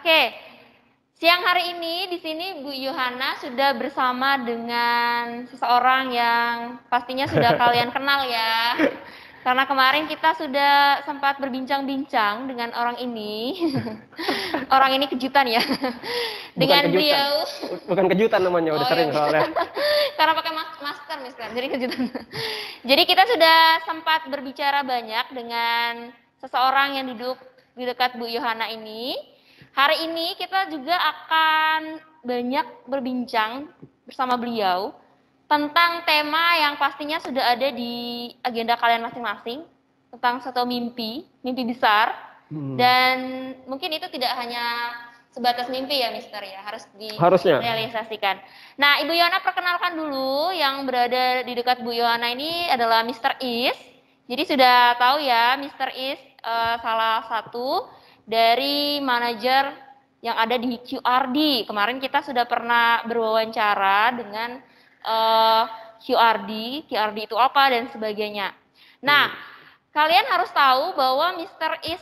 Oke, siang hari ini di sini Bu Yohana sudah bersama dengan seseorang yang pastinya sudah kalian kenal ya. Karena kemarin kita sudah sempat berbincang-bincang dengan orang ini. Orang ini kejutan ya. Dengan beliau. Bukan kejutan namanya, udah sering soalnya. Karena pakai masker, Mister. Jadi kejutan. Jadi kita sudah sempat berbicara banyak dengan seseorang yang duduk di dekat Bu Yohana ini. Hari ini kita juga akan banyak berbincang bersama beliau tentang tema yang pastinya sudah ada di agenda kalian masing-masing, tentang satu mimpi besar. Dan mungkin itu tidak hanya sebatas mimpi ya, Mister ya, harus direalisasikan. Nah, Ibu Yohana perkenalkan dulu, yang berada di dekat Bu Yohana ini adalah Mr. Is. Jadi sudah tahu ya, Mr. Is salah satu dari manajer yang ada di QRD. Kemarin kita sudah pernah berwawancara dengan QRD itu apa dan sebagainya. Nah, kalian harus tahu bahwa Mr. Is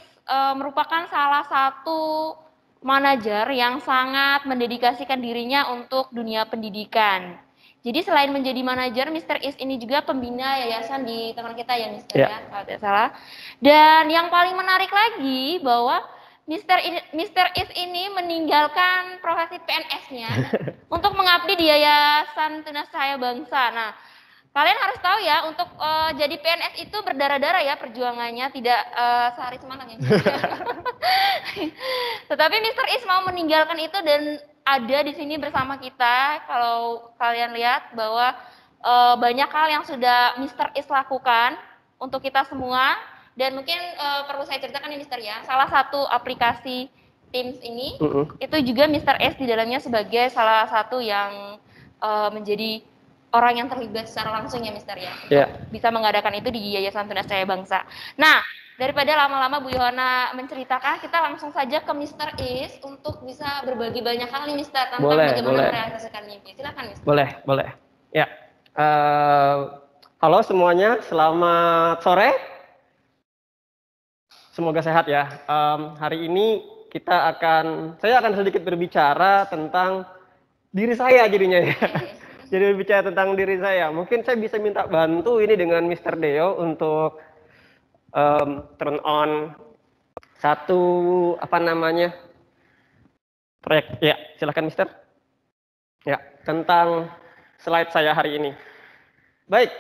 merupakan salah satu manajer yang sangat mendedikasikan dirinya untuk dunia pendidikan. Jadi selain menjadi manajer, Mr. Is ini juga pembina yayasan di teman kita ya, Mr. ya, kalau tidak salah. Dan yang paling menarik lagi bahwa Mr. Is ini meninggalkan profesi PNS-nya untuk mengabdi di Yayasan Tunas Cahaya Bangsa. Nah, kalian harus tahu ya, untuk jadi PNS itu berdarah-darah ya perjuangannya, tidak sehari semalam ya. Tetapi Mr. Is mau meninggalkan itu dan ada di sini bersama kita. Kalau kalian lihat bahwa banyak hal yang sudah Mr. Is lakukan untuk kita semua. Dan mungkin perlu saya ceritakan nih, Mister ya, salah satu aplikasi Teams ini itu juga Mr. S di dalamnya sebagai salah satu yang menjadi orang yang terlibat secara langsung ya, Mister ya, bisa mengadakan itu di Yayasan Tunas Cahaya Bangsa. Nah, daripada lama-lama Bu Yohana menceritakan, kita langsung saja ke Mr. Is untuk bisa berbagi banyak hal nih, Mister, tentang bagaimana merealisasikan mimpi. Silakan, Mister. Boleh. Ya, halo semuanya, selamat sore. Semoga sehat ya. Hari ini saya akan sedikit berbicara tentang diri saya jadinya ya. Jadi berbicara tentang diri saya. Mungkin saya bisa minta bantu ini dengan Mr. Deo untuk turn on satu proyek. Ya, silakan Mister. Ya, tentang slide saya hari ini. Baik,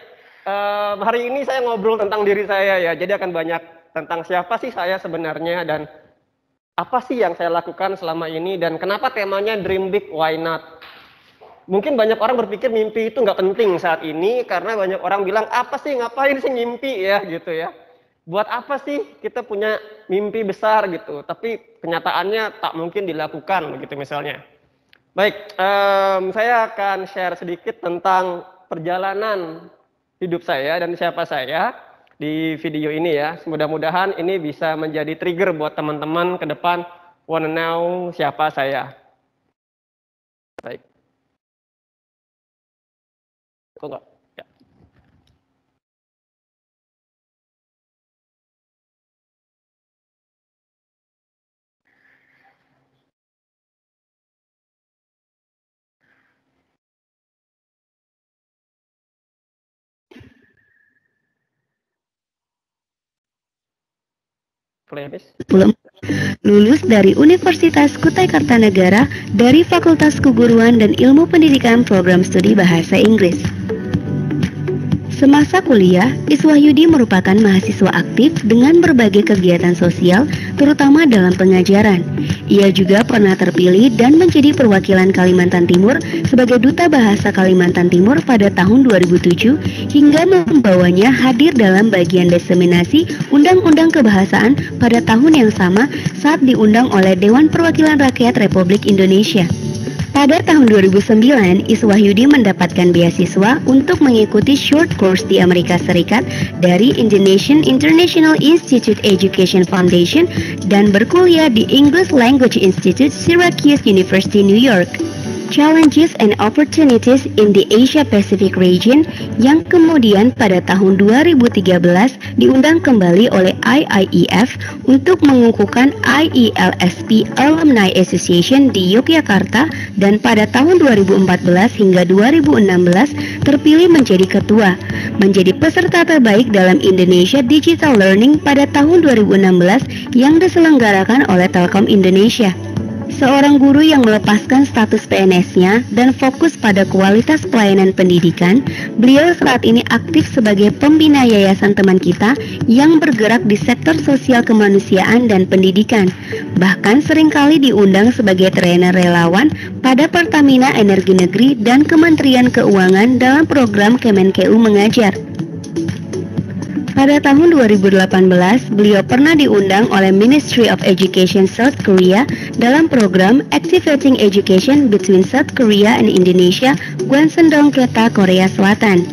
hari ini saya ngobrol tentang diri saya ya. Jadi akan banyak tentang siapa sih saya sebenarnya dan apa sih yang saya lakukan selama ini dan kenapa temanya Dream Big Why Not. Mungkin banyak orang berpikir mimpi itu nggak penting saat ini karena banyak orang bilang apa sih, ngapain sih mimpi ya gitu ya. Buat apa sih kita punya mimpi besar gitu, tapi kenyataannya tak mungkin dilakukan begitu misalnya. Baik, saya akan share sedikit tentang perjalanan hidup saya dan siapa saya di video ini ya. Mudah-mudahan ini bisa menjadi trigger buat teman-teman ke depan wanna know siapa saya. Baik. Kok enggak? Ya. Lulus dari Universitas Kutai Kartanegara dari Fakultas Keguruan dan Ilmu Pendidikan Program Studi Bahasa Inggris. Semasa kuliah, Iswahyudi merupakan mahasiswa aktif dengan berbagai kegiatan sosial, terutama dalam pengajaran. Ia juga pernah terpilih dan menjadi perwakilan Kalimantan Timur sebagai Duta Bahasa Kalimantan Timur pada tahun 2007 hingga membawanya hadir dalam bagian diseminasi Undang-Undang Kebahasaan pada tahun yang sama saat diundang oleh Dewan Perwakilan Rakyat Republik Indonesia. Pada tahun 2009, Iswahyudi mendapatkan beasiswa untuk mengikuti short course di Amerika Serikat dari Indonesian International Institute Education Foundation dan berkuliah di English Language Institute, Syracuse University, New York. Challenges and Opportunities in the Asia Pacific Region yang kemudian pada tahun 2013 diundang kembali oleh IIEF untuk mengukuhkan IELSP Alumni Association di Yogyakarta dan pada tahun 2014 hingga 2016 terpilih menjadi ketua, menjadi peserta terbaik dalam Indonesia Digital Learning pada tahun 2016 yang diselenggarakan oleh Telkom Indonesia. Seorang guru yang melepaskan status PNS-nya dan fokus pada kualitas pelayanan pendidikan, beliau saat ini aktif sebagai pembina yayasan teman kita yang bergerak di sektor sosial kemanusiaan dan pendidikan. Bahkan seringkali diundang sebagai trainer relawan pada Pertamina Energi Negeri dan Kementerian Keuangan dalam program Kemenkeu Mengajar. Pada tahun 2018, beliau pernah diundang oleh Ministry of Education South Korea dalam program Activating Education Between South Korea and Indonesia, Gwansendong-keta, Korea Selatan.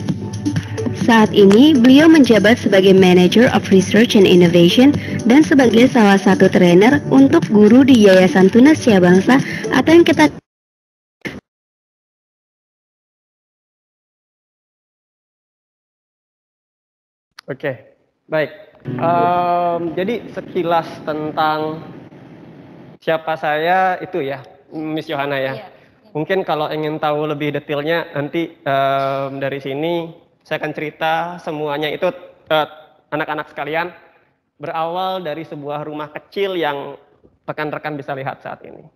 Saat ini, beliau menjabat sebagai Manager of Research and Innovation dan sebagai salah satu trainer untuk guru di Yayasan Tunas Cia Bangsa atau yang kita Oke, baik. Jadi sekilas tentang siapa saya itu ya, Miss Yohana ya. Iya. Mungkin kalau ingin tahu lebih detailnya nanti dari sini saya akan cerita semuanya itu anak-anak sekalian berawal dari sebuah rumah kecil yang rekan-rekan bisa lihat saat ini.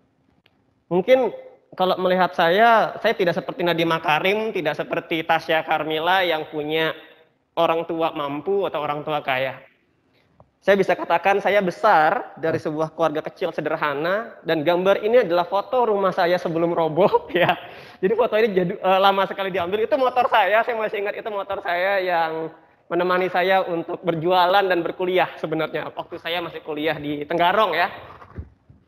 Mungkin kalau melihat saya tidak seperti Nadiem Makarim, tidak seperti Tasya Karmila yang punya orang tua mampu atau orang tua kaya. Saya bisa katakan saya besar dari sebuah keluarga kecil sederhana dan gambar ini adalah foto rumah saya sebelum roboh ya. Jadi foto ini lama sekali diambil. Itu motor saya masih ingat itu motor saya yang menemani saya untuk berjualan dan berkuliah sebenarnya. Waktu saya masih kuliah di Tenggarong ya.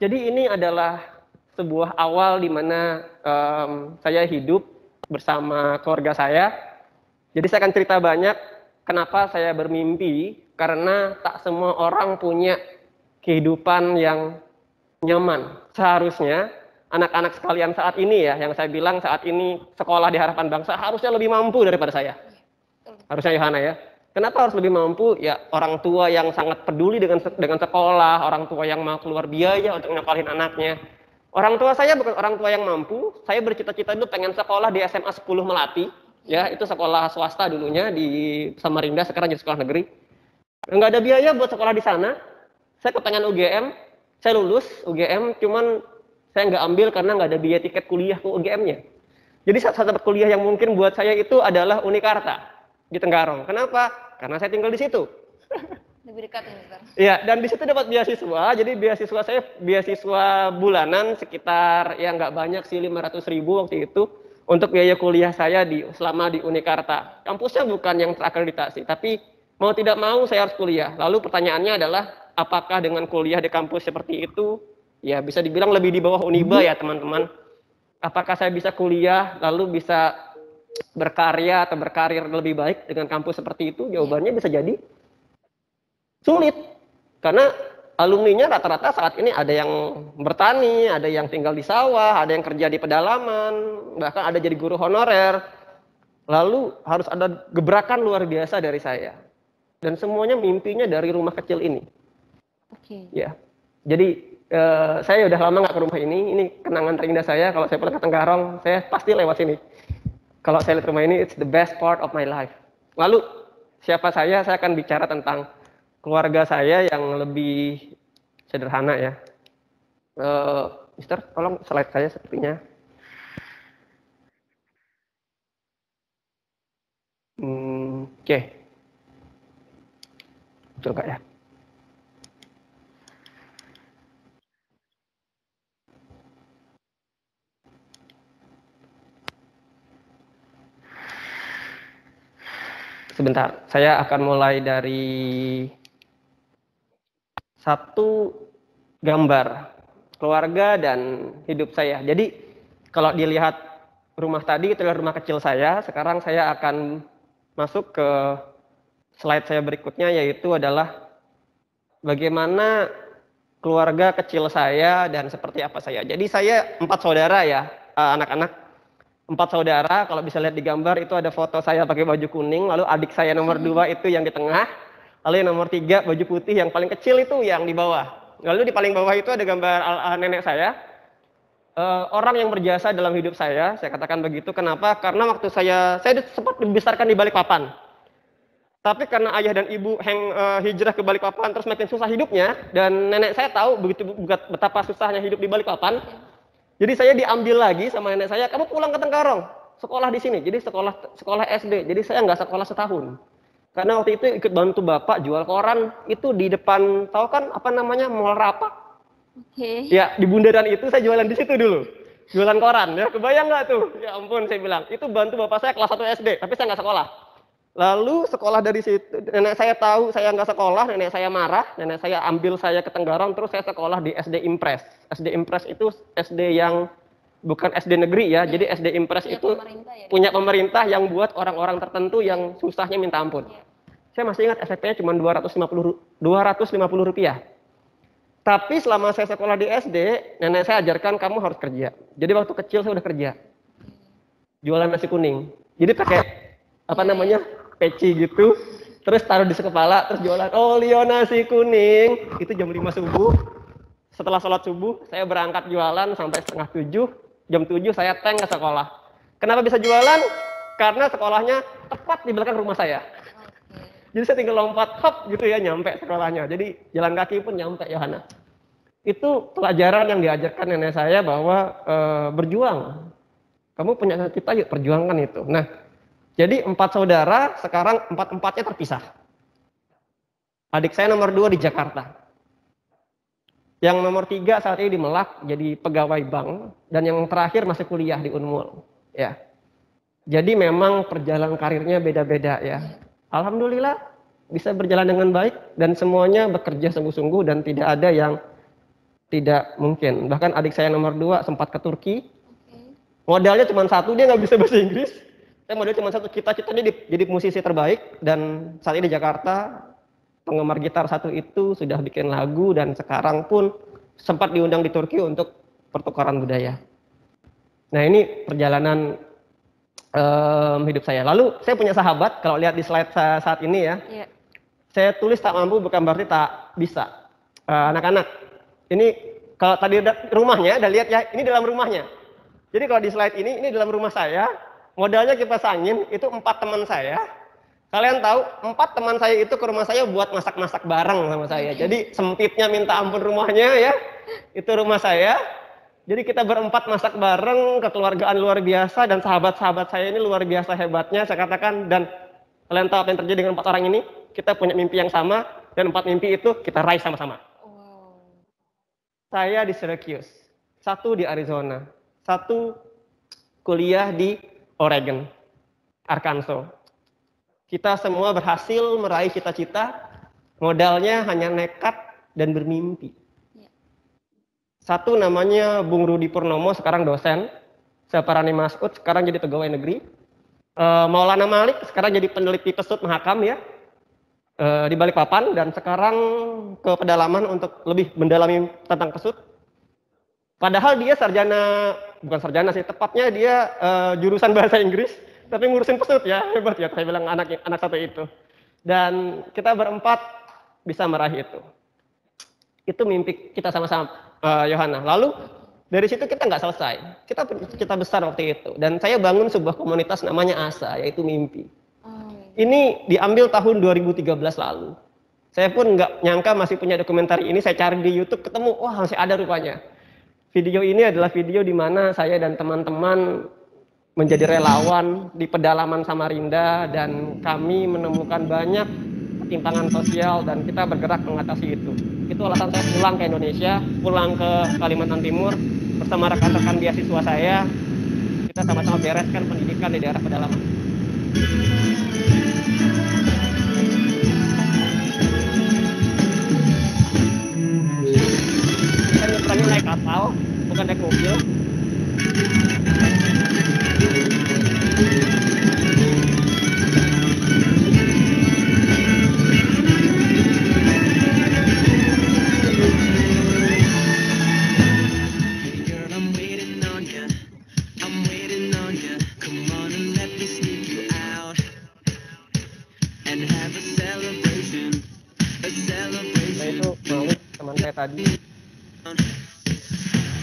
Jadi ini adalah sebuah awal di mana saya hidup bersama keluarga saya. Jadi saya akan cerita banyak. Kenapa saya bermimpi? Karena tak semua orang punya kehidupan yang nyaman. Seharusnya anak-anak sekalian saat ini ya, yang saya bilang saat ini sekolah di Harapan Bangsa harusnya lebih mampu daripada saya. Harusnya Yohana ya. Kenapa harus lebih mampu? Ya orang tua yang sangat peduli dengan sekolah, orang tua yang mau keluar biaya untuk nyekolahin anaknya. Orang tua saya bukan orang tua yang mampu. Saya bercita-cita dulu pengen sekolah di SMA 10 Melati. Ya, itu sekolah swasta dulunya di Samarinda, sekarang jadi sekolah negeri. Nggak ada biaya buat sekolah di sana. Saya kepengen UGM, saya lulus UGM, cuman saya nggak ambil karena nggak ada biaya tiket kuliah ke UGM-nya. Jadi satu kuliah yang mungkin buat saya itu adalah Unikarta di Tenggarong. Kenapa? Karena saya tinggal di situ. Lebih dekat ini, Mister. Iya, dan di situ dapat beasiswa. Jadi beasiswa saya beasiswa bulanan sekitar ya nggak banyak sih 500.000 waktu itu. Untuk biaya kuliah saya selama di Unikarta. Kampusnya bukan yang terakreditasi, tapi mau tidak mau saya harus kuliah. Lalu pertanyaannya adalah, apakah dengan kuliah di kampus seperti itu, ya bisa dibilang lebih di bawah Uniba ya teman-teman. Apakah saya bisa kuliah, lalu bisa berkarya atau berkarir lebih baik dengan kampus seperti itu? Jawabannya bisa jadi sulit. Karena alumninya rata-rata saat ini ada yang bertani, ada yang tinggal di sawah, ada yang kerja di pedalaman, bahkan ada jadi guru honorer. Lalu harus ada gebrakan luar biasa dari saya. Dan semuanya mimpinya dari rumah kecil ini. Oke. Ya. Jadi saya udah lama nggak ke rumah ini. Ini kenangan terindah saya. Kalau saya pulang ke Tenggarong, saya pasti lewat sini. Kalau saya lihat rumah ini, it's the best part of my life. Lalu siapa saya akan bicara tentang keluarga saya yang lebih sederhana ya. Mister, tolong slide saya sepertinya. Oke. Coba ya. Sebentar, saya akan mulai dari satu gambar keluarga dan hidup saya. Jadi kalau dilihat rumah tadi itu adalah rumah kecil saya. Sekarang saya akan masuk ke slide saya berikutnya, yaitu adalah bagaimana keluarga kecil saya dan seperti apa saya. Jadi saya 4 saudara ya. anak-anak 4 saudara. Kalau bisa lihat di gambar itu ada foto saya pakai baju kuning, lalu adik saya nomor 2 itu yang di tengah, lalu yang nomor 3 baju putih, yang paling kecil itu yang di bawah. Lalu di paling bawah itu ada gambar nenek saya. Orang yang berjasa dalam hidup saya katakan begitu. Kenapa? Karena waktu saya sempat dibesarkan di Balikpapan. Tapi karena ayah dan ibu hijrah ke Balikpapan terus makin susah hidupnya, dan nenek saya tahu begitu betapa susahnya hidup di Balikpapan. Jadi saya diambil lagi sama nenek saya, kamu pulang ke Tenggarong, sekolah di sini. Jadi sekolah SD. Jadi saya nggak sekolah setahun. Karena waktu itu ikut bantu bapak jual koran itu di depan, tahu kan apa namanya, Mall Rapak. Oke. Ya, di bundaran itu saya jualan di situ dulu. Jualan koran, ya kebayang nggak tuh? Ya ampun, saya bilang, itu bantu bapak saya kelas 1 SD, tapi saya nggak sekolah. Lalu sekolah dari situ, nenek saya tahu saya nggak sekolah, nenek saya marah, nenek saya ambil saya ke Tenggarong, terus saya sekolah di SD Impres. SD Impres itu SD yang bukan SD negeri ya, jadi SD Impres itu punya pemerintah yang buat orang-orang tertentu yang susahnya minta ampun. Saya masih ingat SPP-nya cuma 250 rupiah. Tapi selama saya sekolah di SD, nenek saya ajarkan kamu harus kerja. Jadi waktu kecil saya udah kerja. Jualan nasi kuning. Jadi pakai apa namanya? Peci gitu. Terus taruh di sekepala, terus jualan olio nasi kuning. Itu jam 5 subuh. Setelah sholat subuh, saya berangkat jualan sampai setengah 7. Jam 7 saya tank ke sekolah. Kenapa bisa jualan? Karena sekolahnya tepat di belakang rumah saya. Jadi saya tinggal lompat, hop gitu ya, nyampe sekolahnya. Jadi jalan kaki pun nyampe, Yohana. Itu pelajaran yang diajarkan nenek saya bahwa berjuang. Kamu punya cita, yuk perjuangkan itu. Nah, jadi 4 saudara, sekarang 4-4-nya terpisah. Adik saya nomor 2 di Jakarta. Yang nomor 3 saat ini di Melak, jadi pegawai bank. Dan yang terakhir masih kuliah di Unmul. Ya. Jadi memang perjalanan karirnya beda-beda ya. Alhamdulillah bisa berjalan dengan baik dan semuanya bekerja sungguh-sungguh dan tidak ada yang tidak mungkin. Bahkan adik saya nomor 2 sempat ke Turki. Modalnya cuma 1, dia nggak bisa bahasa Inggris. Saya modalnya cuma 1, cita-citanya jadi musisi terbaik, dan saat ini di Jakarta penggemar gitar 1 itu sudah bikin lagu dan sekarang pun sempat diundang di Turki untuk pertukaran budaya. Nah, ini perjalanan hidup saya. Lalu saya punya sahabat, kalau lihat di slide saat ini ya, saya tulis tak mampu bukan berarti tak bisa. Anak-anak, ini kalau tadi rumahnya, udah lihat ya, ini dalam rumahnya. Jadi kalau di slide ini dalam rumah saya, modalnya kipas angin, itu 4 teman saya. Kalian tahu, 4 teman saya itu ke rumah saya buat masak-masak bareng sama saya. Jadi sempitnya minta ampun rumahnya ya, itu rumah saya. Jadi kita berempat masak bareng, kekeluargaan luar biasa, dan sahabat-sahabat saya ini luar biasa hebatnya, saya katakan. Dan kalian tahu apa yang terjadi dengan 4 orang ini? Kita punya mimpi yang sama, dan 4 mimpi itu kita raih sama-sama. Wow. Saya di Syracuse, 1 di Arizona, 1 kuliah di Oregon, Arkansas. Kita semua berhasil meraih cita-cita, modalnya hanya nekat dan bermimpi. 1 namanya Bung Rudi Purnomo, sekarang dosen. Saparani Masud, sekarang jadi pegawai negeri. Maulana Malik, sekarang jadi peneliti pesut Mahakam ya, di Balikpapan, dan sekarang ke pedalaman untuk lebih mendalami tentang pesut. Padahal dia bukan sarjana sih, tepatnya dia jurusan bahasa Inggris, tapi ngurusin pesut ya, hebat ya, saya bilang anak 1 itu. Dan kita berempat bisa meraih itu. Itu mimpi kita sama-sama. Yohana. Lalu dari situ kita nggak selesai. Kita besar waktu itu. Dan saya bangun sebuah komunitas namanya ASA, yaitu mimpi. Ini diambil tahun 2013 lalu. Saya pun nggak nyangka masih punya dokumenter ini. Saya cari di YouTube, ketemu, wah masih ada rupanya. Video ini adalah video di mana saya dan teman-teman menjadi relawan di pedalaman Samarinda, dan kami menemukan banyak ketimpangan sosial dan kita bergerak mengatasi itu. Itu alasan saya pulang ke Indonesia, pulang ke Kalimantan Timur bersama rekan-rekan beasiswa saya. Kita sama-sama bereskan pendidikan di daerah pedalaman. Kita nyebrangnya naik kapal, bukan naik mobil. tadi.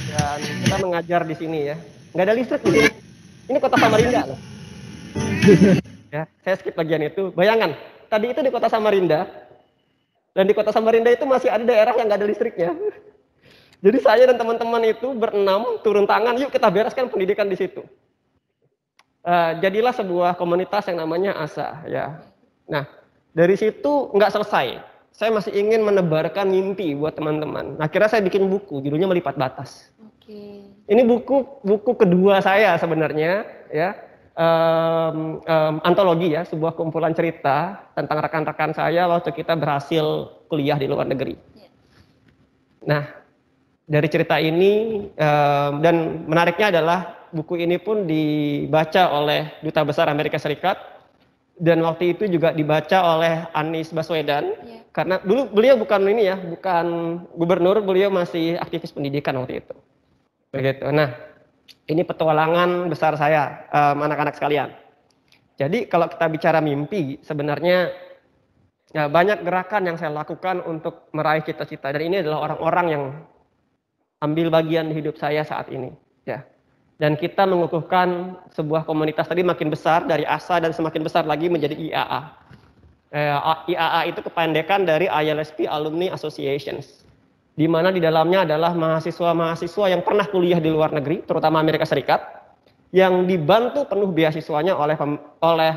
Dan kita mengajar di sini ya. Nggak ada listrik di sini. Ini kota Samarinda loh. Ya, saya skip bagian itu. Bayangkan, tadi itu di kota Samarinda. Dan di kota Samarinda itu masih ada daerah yang nggak ada listriknya. Jadi saya dan teman-teman itu berenam turun tangan, yuk kita bereskan pendidikan di situ. Jadilah sebuah komunitas yang namanya ASA ya. Nah, dari situ nggak selesai. Saya masih ingin menebarkan mimpi buat teman-teman. Akhirnya saya bikin buku, judulnya Melipat Batas. Oke. Ini buku kedua saya sebenarnya ya. Antologi ya, sebuah kumpulan cerita tentang rekan-rekan saya waktu kita berhasil kuliah di luar negeri. Nah, dari cerita ini dan menariknya adalah buku ini pun dibaca oleh Duta Besar Amerika Serikat dan waktu itu juga dibaca oleh Anies Baswedan karena dulu beliau bukan ini ya, bukan gubernur, beliau masih aktivis pendidikan waktu itu. Begitu. Nah, ini petualangan besar saya, anak-anak sekalian. Jadi kalau kita bicara mimpi, sebenarnya ya, banyak gerakan yang saya lakukan untuk meraih cita-cita. Dan ini adalah orang-orang yang ambil bagian di hidup saya saat ini. Ya. Dan kita mengukuhkan sebuah komunitas tadi makin besar dari ASA dan semakin besar lagi menjadi IAA. IAA itu kependekan dari ILSP Alumni Associations. Di mana di dalamnya adalah mahasiswa-mahasiswa yang pernah kuliah di luar negeri, terutama Amerika Serikat, yang dibantu penuh beasiswanya oleh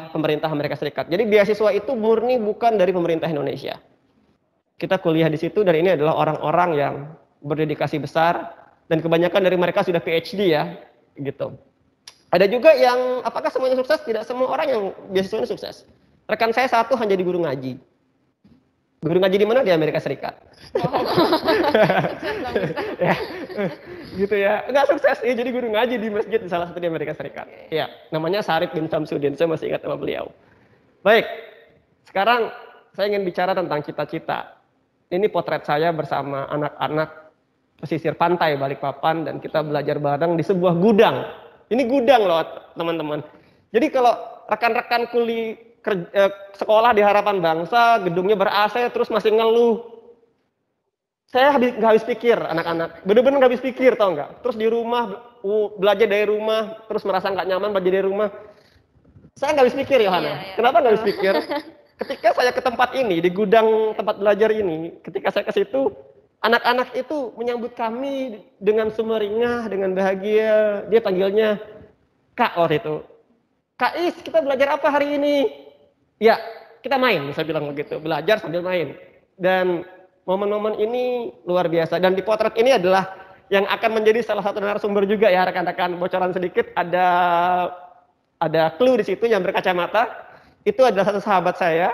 pemerintah Amerika Serikat. Jadi beasiswa itu murni bukan dari pemerintah Indonesia. Kita kuliah di situ dan ini adalah orang-orang yang berdedikasi besar dan kebanyakan dari mereka sudah PhD ya, gitu. Ada juga yang apakah semuanya sukses? Tidak semua orang yang beasiswanya sukses. Rekan saya satu hanya di guru ngaji. Guru ngaji di mana? Di Amerika Serikat. Ya, gitu ya. Enggak sukses ya, jadi guru ngaji di masjid di salah satu di Amerika Serikat. Ya, namanya Syarif bin Samsudin. Saya masih ingat nama beliau. Baik, sekarang saya ingin bicara tentang cita-cita. Ini potret saya bersama anak-anak pesisir pantai Balikpapan dan kita belajar bareng di sebuah gudang. Ini gudang loh teman-teman. Jadi kalau rekan-rekan sekolah di Harapan Bangsa, gedungnya ber-AC terus masih ngeluh. Saya nggak habis pikir anak-anak, bener-bener nggak habis pikir tau nggak. Terus di rumah belajar dari rumah, terus merasa nggak nyaman belajar dari rumah. Saya nggak habis pikir Yohana. Kenapa nggak habis pikir? Ketika saya ke tempat ini, di gudang tempat belajar ini, ketika saya ke situ, anak-anak itu menyambut kami dengan sumringah, dengan bahagia. Dia panggilnya Kak waktu itu. Kak Is, kita belajar apa hari ini? Ya, kita main, saya bilang begitu. Belajar sambil main. Dan momen-momen ini luar biasa. Dan di potret ini adalah yang akan menjadi salah satu narasumber juga ya rekan-rekan. Bocoran sedikit, ada clue di situ yang berkacamata. Itu adalah satu sahabat saya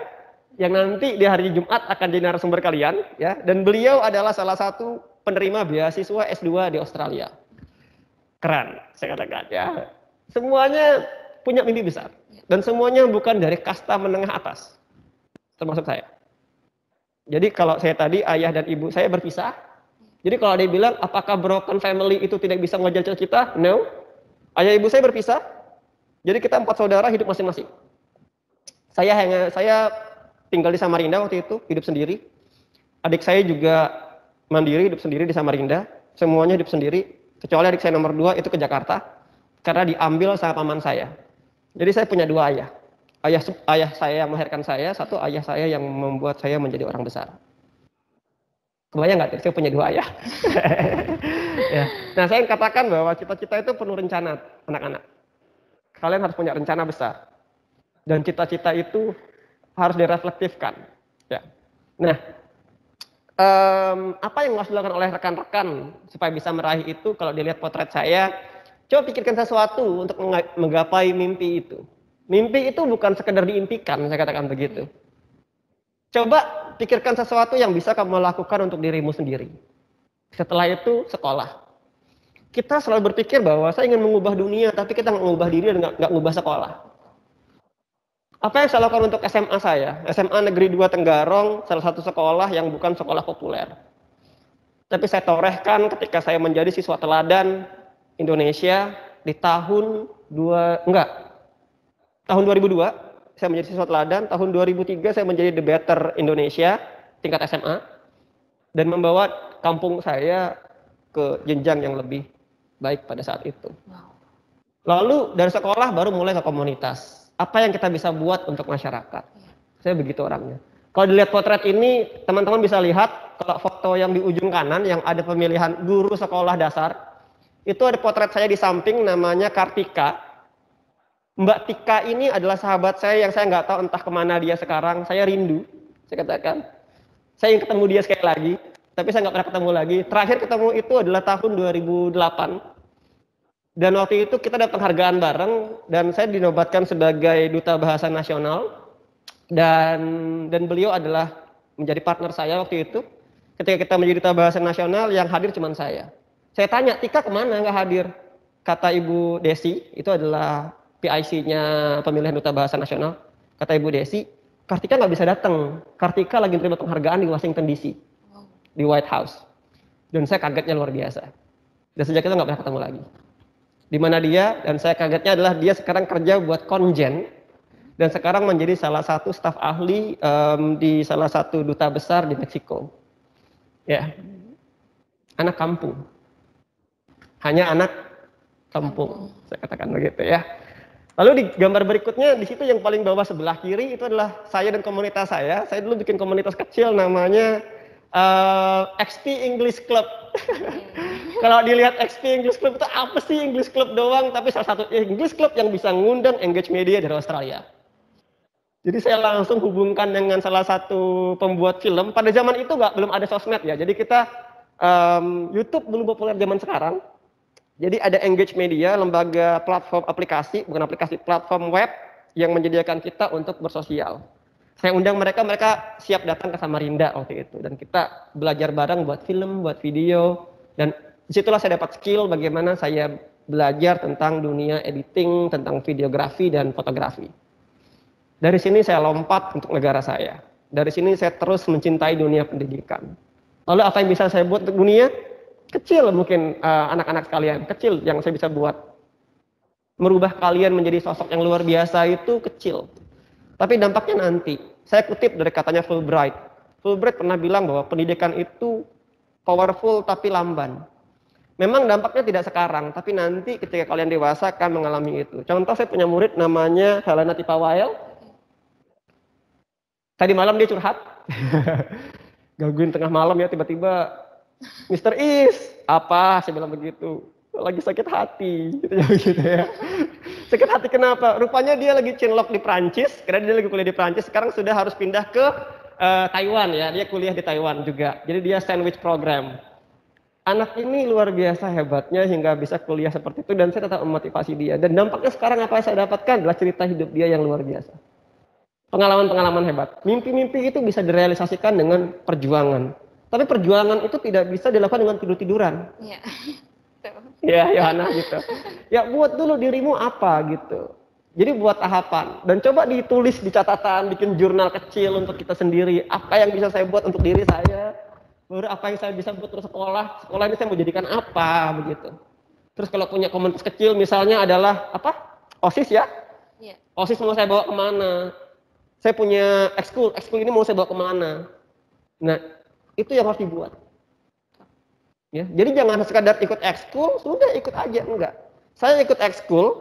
yang nanti di hari Jumat akan jadi narasumber kalian. Ya. Dan beliau adalah salah satu penerima beasiswa S2 di Australia. Keren, saya katakan ya. Semuanya punya mimpi besar. Dan semuanya bukan dari kasta menengah atas. Termasuk saya. Jadi kalau saya tadi ayah dan ibu saya berpisah. Jadi kalau dia bilang apakah broken family itu tidak bisa ngejar kita? No. Ayah ibu saya berpisah. Jadi kita 4 saudara hidup masing-masing. Saya tinggal di Samarinda waktu itu, hidup sendiri. Adik saya juga mandiri, hidup sendiri di Samarinda. Semuanya hidup sendiri. Kecuali adik saya nomor 2 itu ke Jakarta. Karena diambil sama paman saya. Jadi saya punya 2 ayah. Ayah saya yang melahirkan saya, satu ayah saya yang membuat saya menjadi orang besar. Kebayang nggak? Saya punya 2 ayah. Ya. Nah, saya katakan bahwa cita-cita itu penuh rencana, anak-anak. Kalian harus punya rencana besar. Dan cita-cita itu harus direflektifkan. Ya. Nah, apa yang harus dilakukan oleh rekan-rekan supaya bisa meraih itu? Kalau dilihat potret saya, coba pikirkan sesuatu untuk menggapai mimpi itu. Mimpi itu bukan sekedar diimpikan, saya katakan begitu. Coba pikirkan sesuatu yang bisa kamu lakukan untuk dirimu sendiri. Setelah itu, sekolah. Kita selalu berpikir bahwa saya ingin mengubah dunia, tapi kita nggak mengubah diri dan nggak mengubah sekolah. Apa yang saya lakukan untuk SMA saya? SMA Negeri 2 Tenggarong, salah satu sekolah yang bukan sekolah populer. Tapi saya torehkan ketika saya menjadi siswa teladan Indonesia di tahun 2002 saya menjadi siswa teladan, tahun 2003 saya menjadi debater Indonesia tingkat SMA. dan membawa kampung saya ke jenjang yang lebih baik pada saat itu. Lalu dari sekolah baru mulai ke komunitas. Apa yang kita bisa buat untuk masyarakat? Saya begitu orangnya. Kalau dilihat potret ini, teman-teman bisa lihat kalau foto yang di ujung kanan yang ada pemilihan guru sekolah dasar, itu ada potret saya di samping namanya Kartika. Mbak Tika ini adalah sahabat saya yang saya nggak tahu entah kemana dia sekarang. Saya rindu, saya katakan. Saya ingin ketemu dia sekali lagi, tapi saya nggak pernah ketemu lagi. Terakhir ketemu itu adalah tahun 2008. Dan waktu itu kita dapat penghargaan bareng, dan saya dinobatkan sebagai Duta Bahasa Nasional. Dan beliau adalah menjadi partner saya waktu itu. Ketika kita menjadi Duta Bahasa Nasional, yang hadir cuma saya. Saya tanya, Tika kemana nggak hadir? Kata Ibu Desi, itu adalah PIC-nya pemilihan Duta Bahasa Nasional. Kata Ibu Desi, Kartika nggak bisa datang. Kartika lagi terima penghargaan di Washington DC, di White House. Dan saya kagetnya luar biasa. Dan sejak itu nggak pernah ketemu lagi. Di mana dia, dan saya kagetnya adalah dia sekarang kerja buat Konjen, dan sekarang menjadi salah satu staf ahli di salah satu duta besar di Meksiko. Ya, anak kampung. Hanya anak kampung, saya katakan begitu ya. Lalu di gambar berikutnya, di situ yang paling bawah sebelah kiri itu adalah saya dan komunitas saya. Saya dulu bikin komunitas kecil namanya XP English Club. Kalau dilihat XP English Club itu apa sih English Club doang, tapi salah satu English Club yang bisa ngundang Engage Media dari Australia. Jadi saya langsung hubungkan dengan salah satu pembuat film. Pada zaman itu belum ada sosmed ya, jadi kita YouTube belum populer zaman sekarang. Jadi ada Engage Media, lembaga platform aplikasi, bukan aplikasi, platform web yang menyediakan kita untuk bersosial. Saya undang mereka siap datang ke Samarinda waktu itu. Dan kita belajar bareng buat film, buat video. Dan disitulah saya dapat skill bagaimana saya belajar tentang dunia editing, tentang videografi dan fotografi. Dari sini saya lompat untuk negara saya. Dari sini saya terus mencintai dunia pendidikan. Lalu apa yang bisa saya buat untuk dunia? Kecil mungkin anak-anak sekalian, kecil yang saya bisa buat. Merubah kalian menjadi sosok yang luar biasa itu kecil. Tapi dampaknya nanti. Saya kutip dari katanya Fulbright. Fulbright pernah bilang bahwa pendidikan itu powerful tapi lamban. Memang dampaknya tidak sekarang, tapi nanti ketika kalian dewasa akan mengalami itu. Contoh saya punya murid namanya Helena Tipawael. Tadi malam dia curhat. Gangguin tengah malam ya, tiba-tiba Mr. Is, apa? Saya bilang begitu. Lagi sakit hati, gitu ya. Sakit hati kenapa? Rupanya dia lagi cinlok di Prancis, karena dia lagi kuliah di Prancis. Sekarang sudah harus pindah ke Taiwan ya. Dia kuliah di Taiwan juga. Jadi dia sandwich program. Anak ini luar biasa hebatnya hingga bisa kuliah seperti itu, dan saya tetap memotivasi dia. Dan dampaknya sekarang apa yang saya dapatkan adalah cerita hidup dia yang luar biasa. Pengalaman-pengalaman hebat. Mimpi-mimpi itu bisa direalisasikan dengan perjuangan. Tapi perjuangan itu tidak bisa dilakukan dengan tidur-tiduran. Iya. Ya, Yohana gitu. Ya buat dulu dirimu apa gitu. Jadi buat tahapan. Dan coba ditulis di catatan, bikin jurnal kecil untuk kita sendiri. Apa yang bisa saya buat untuk diri saya. Baru apa yang saya bisa buat untuk sekolah. Sekolah ini saya mau jadikan apa begitu. Terus kalau punya komunitas kecil misalnya adalah apa? OSIS ya. Iya. OSIS mau saya bawa kemana. Saya punya ekskul ini mau saya bawa kemana. Nah, itu yang harus dibuat. Ya, jadi jangan sekadar ikut ekskul, sudah ikut aja, enggak. Saya ikut ekskul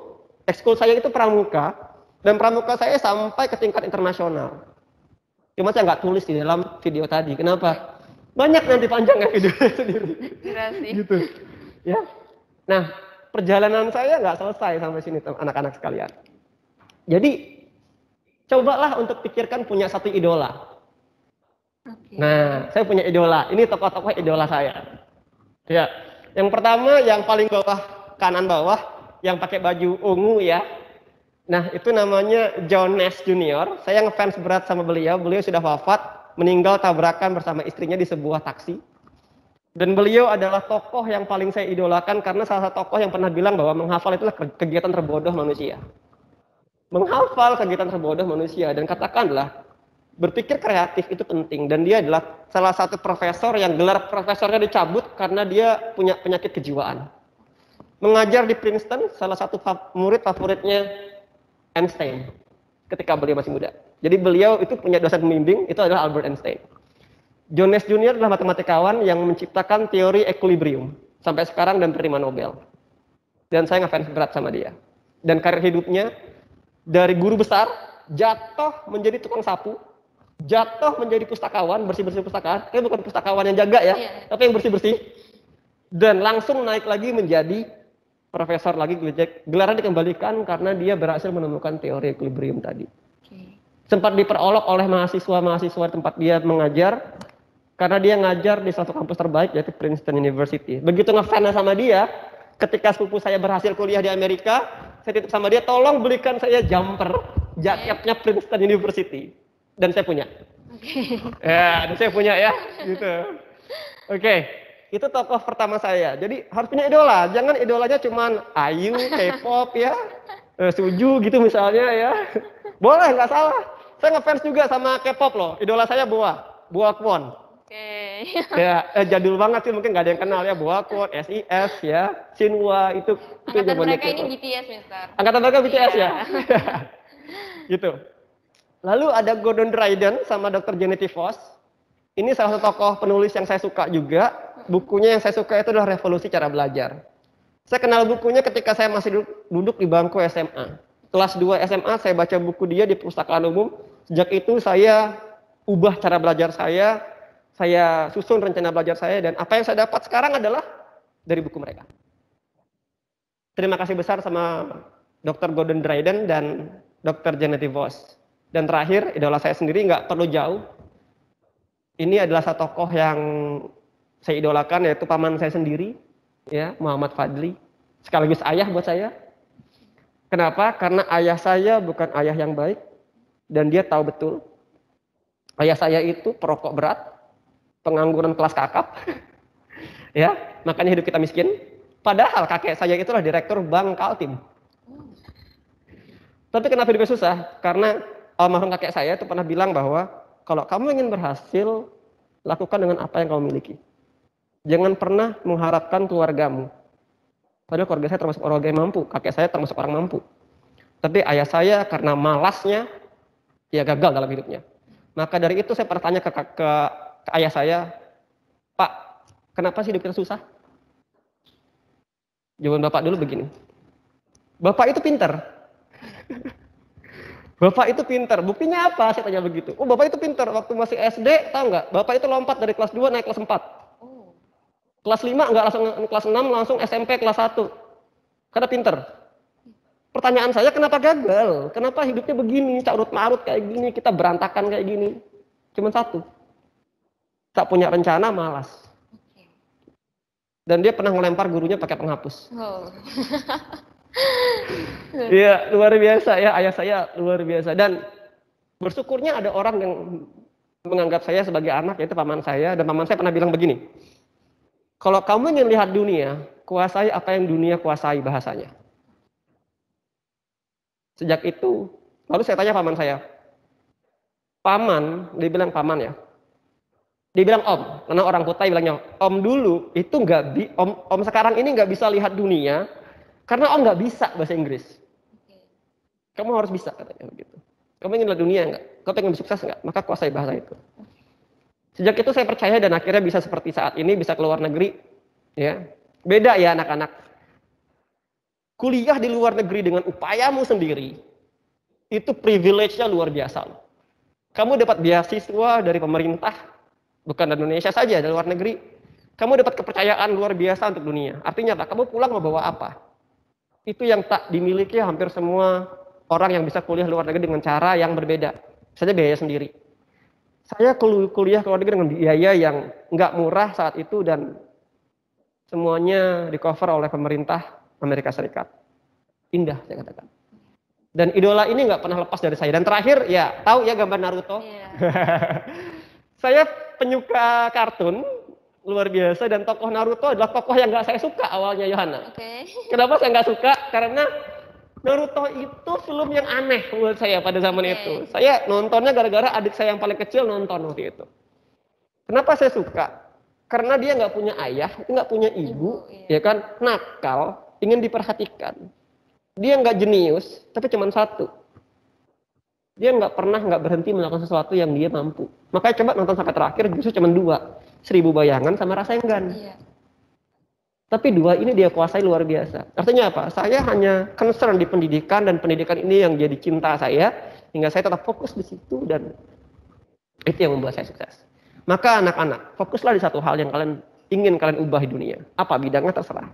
saya itu pramuka, dan pramuka saya sampai ke tingkat internasional. Cuma saya nggak tulis di dalam video tadi. Kenapa? Banyak nanti panjangnya videonya sendiri. Gitu. Ya. Nah, perjalanan saya nggak selesai sampai sini, anak-anak sekalian. Jadi, cobalah untuk pikirkan punya satu idola. Nah, saya punya idola. Ini tokoh-tokoh idola saya. Ya, yang pertama yang paling bawah, kanan bawah, yang pakai baju ungu ya. Nah, itu namanya John Nash Jr. Saya ngefans berat sama beliau. Beliau sudah wafat, meninggal tabrakan bersama istrinya di sebuah taksi. Dan beliau adalah tokoh yang paling saya idolakan karena salah satu tokoh yang pernah bilang bahwa menghafal itulah kegiatan terbodoh manusia. Menghafal kegiatan terbodoh manusia, dan katakanlah berpikir kreatif itu penting. Dan dia adalah salah satu profesor yang gelar profesornya dicabut karena dia punya penyakit kejiwaan. Mengajar di Princeton, salah satu murid favoritnya Einstein ketika beliau masih muda. Jadi beliau itu punya dosen pembimbing, itu adalah Albert Einstein. Jones Junior adalah matematikawan yang menciptakan teori equilibrium sampai sekarang dan terima Nobel. Dan saya ngefans berat sama dia. Dan karir hidupnya dari guru besar jatuh menjadi tukang sapu, jatuh menjadi pustakawan, bersih-bersih pustakaan. Bukan pustakawan yang jaga ya, tapi yang bersih-bersih. Dan langsung naik lagi menjadi profesor lagi, gelarnya dikembalikan karena dia berhasil menemukan teori equilibrium tadi. Sempat diperolok oleh mahasiswa-mahasiswa tempat dia mengajar, karena dia ngajar di satu kampus terbaik yaitu Princeton University. Begitu ngefans sama dia, ketika sepupu saya berhasil kuliah di Amerika, saya titip sama dia, tolong belikan saya jumper jaketnya Princeton University. Dan saya punya. Ya, dan saya punya ya, gitu. Oke. Itu tokoh pertama saya. Jadi harus punya idola. Jangan idolanya cuman Ayu, K-pop ya, Suju gitu misalnya ya. Boleh, nggak salah. Saya ngefans juga sama K-pop loh. Idola saya Boa Kwon. Ya, jadul banget sih, mungkin nggak ada yang kenal ya. Boa Kwon, SIS ya, Shinhwa itu. Angkatan mereka ini BTS, Mister. Angkatan mereka BTS ya. Gitu. Lalu ada Gordon Dryden sama Dr. Janet Vos. Ini salah satu tokoh penulis yang saya suka juga. Bukunya yang saya suka itu adalah Revolusi Cara Belajar. Saya kenal bukunya ketika saya masih duduk di bangku SMA. Kelas 2 SMA saya baca buku dia di perpustakaan umum. Sejak itu saya ubah cara belajar saya susun rencana belajar saya, dan apa yang saya dapat sekarang adalah dari buku mereka. Terima kasih besar sama Dr. Gordon Dryden dan Dr. Janet Vos. Dan terakhir, idola saya sendiri nggak perlu jauh. Ini adalah satu tokoh yang saya idolakan, yaitu paman saya sendiri, ya, Muhammad Fadli, sekaligus ayah buat saya. Kenapa? Karena ayah saya bukan ayah yang baik, dan dia tahu betul. Ayah saya itu perokok berat, pengangguran kelas kakap, ya, makanya hidup kita miskin. Padahal kakek saya itulah direktur Bank Kaltim. Tapi kenapa hidupnya susah? Karena almarhum kakek saya itu pernah bilang bahwa kalau kamu ingin berhasil, lakukan dengan apa yang kamu miliki. Jangan pernah mengharapkan keluargamu. Padahal keluarga saya termasuk orang yang mampu, kakek saya termasuk orang mampu. Tapi ayah saya karena malasnya, ya gagal dalam hidupnya. Maka dari itu saya pernah tanya ke ayah saya, Pak, kenapa sih hidup kita susah? Jawaban Bapak dulu begini, Bapak itu pintar. Bapak itu pintar, buktinya apa? Saya tanya begitu. Oh, Bapak itu pintar, waktu masih SD, tahu nggak? Bapak itu lompat dari kelas 2 naik kelas 4. Kelas 5 nggak langsung, kelas 6 langsung SMP kelas 1. Karena pintar. Pertanyaan saya, kenapa gagal? Kenapa hidupnya begini, carut-marut kayak gini, kita berantakan kayak gini? Cuma satu. Tak punya rencana, malas. Dan dia pernah ngelempar gurunya pakai penghapus. Iya, luar biasa ya, ayah saya luar biasa. Dan bersyukurnya ada orang yang menganggap saya sebagai anak, yaitu paman saya. Dan paman saya pernah bilang begini, kalau kamu ingin lihat dunia, kuasai apa yang dunia kuasai, bahasanya. Sejak itu, lalu saya tanya paman saya, paman, dia bilang paman ya, dia bilang om, karena orang Kutai bilangnya om dulu itu om sekarang ini nggak bisa lihat dunia karena om nggak bisa bahasa Inggris. Kamu harus bisa, katanya begitu. Kamu ingin lihat dunia nggak? Kamu pengen sukses nggak? Maka kuasai bahasa itu. Sejak itu saya percaya dan akhirnya bisa seperti saat ini, bisa keluar negeri. Ya, beda ya anak-anak. Kuliah di luar negeri dengan upayamu sendiri, itu privilege-nya luar biasa. Kamu dapat beasiswa dari pemerintah, bukan dari Indonesia saja, dari luar negeri. Kamu dapat kepercayaan luar biasa untuk dunia. Artinya apa? Kamu pulang membawa apa? Itu yang tak dimiliki hampir semua orang yang bisa kuliah luar negeri dengan cara yang berbeda. Misalnya biaya sendiri. Saya kuliah ke luar negeri dengan biaya yang nggak murah saat itu dan semuanya di cover oleh pemerintah Amerika Serikat. Indah, saya katakan. Dan idola ini nggak pernah lepas dari saya. Dan terakhir, ya tahu ya gambar Naruto? Yeah. Saya penyuka kartun luar biasa, dan tokoh Naruto adalah tokoh yang nggak saya suka awalnya, Yohana. Kenapa saya nggak suka? Karena Naruto itu film yang aneh buat saya pada zaman itu. Saya nontonnya gara-gara adik saya yang paling kecil nonton waktu itu. Kenapa saya suka? Karena dia nggak punya ayah, nggak punya ibu, ya kan, nakal, ingin diperhatikan. Dia nggak jenius, tapi cuma satu. Dia nggak berhenti melakukan sesuatu yang dia mampu. Makanya coba nonton sampai terakhir justru cuma 2, 1000 bayangan sama Rasengan. Iya. Tapi 2 ini dia kuasai luar biasa. Artinya apa? Saya hanya concern di pendidikan, dan pendidikan ini yang jadi cinta saya, hingga saya tetap fokus di situ, dan itu yang membuat saya sukses. Maka anak-anak, fokuslah di satu hal yang kalian ingin kalian ubah di dunia. Apa bidangnya terserah.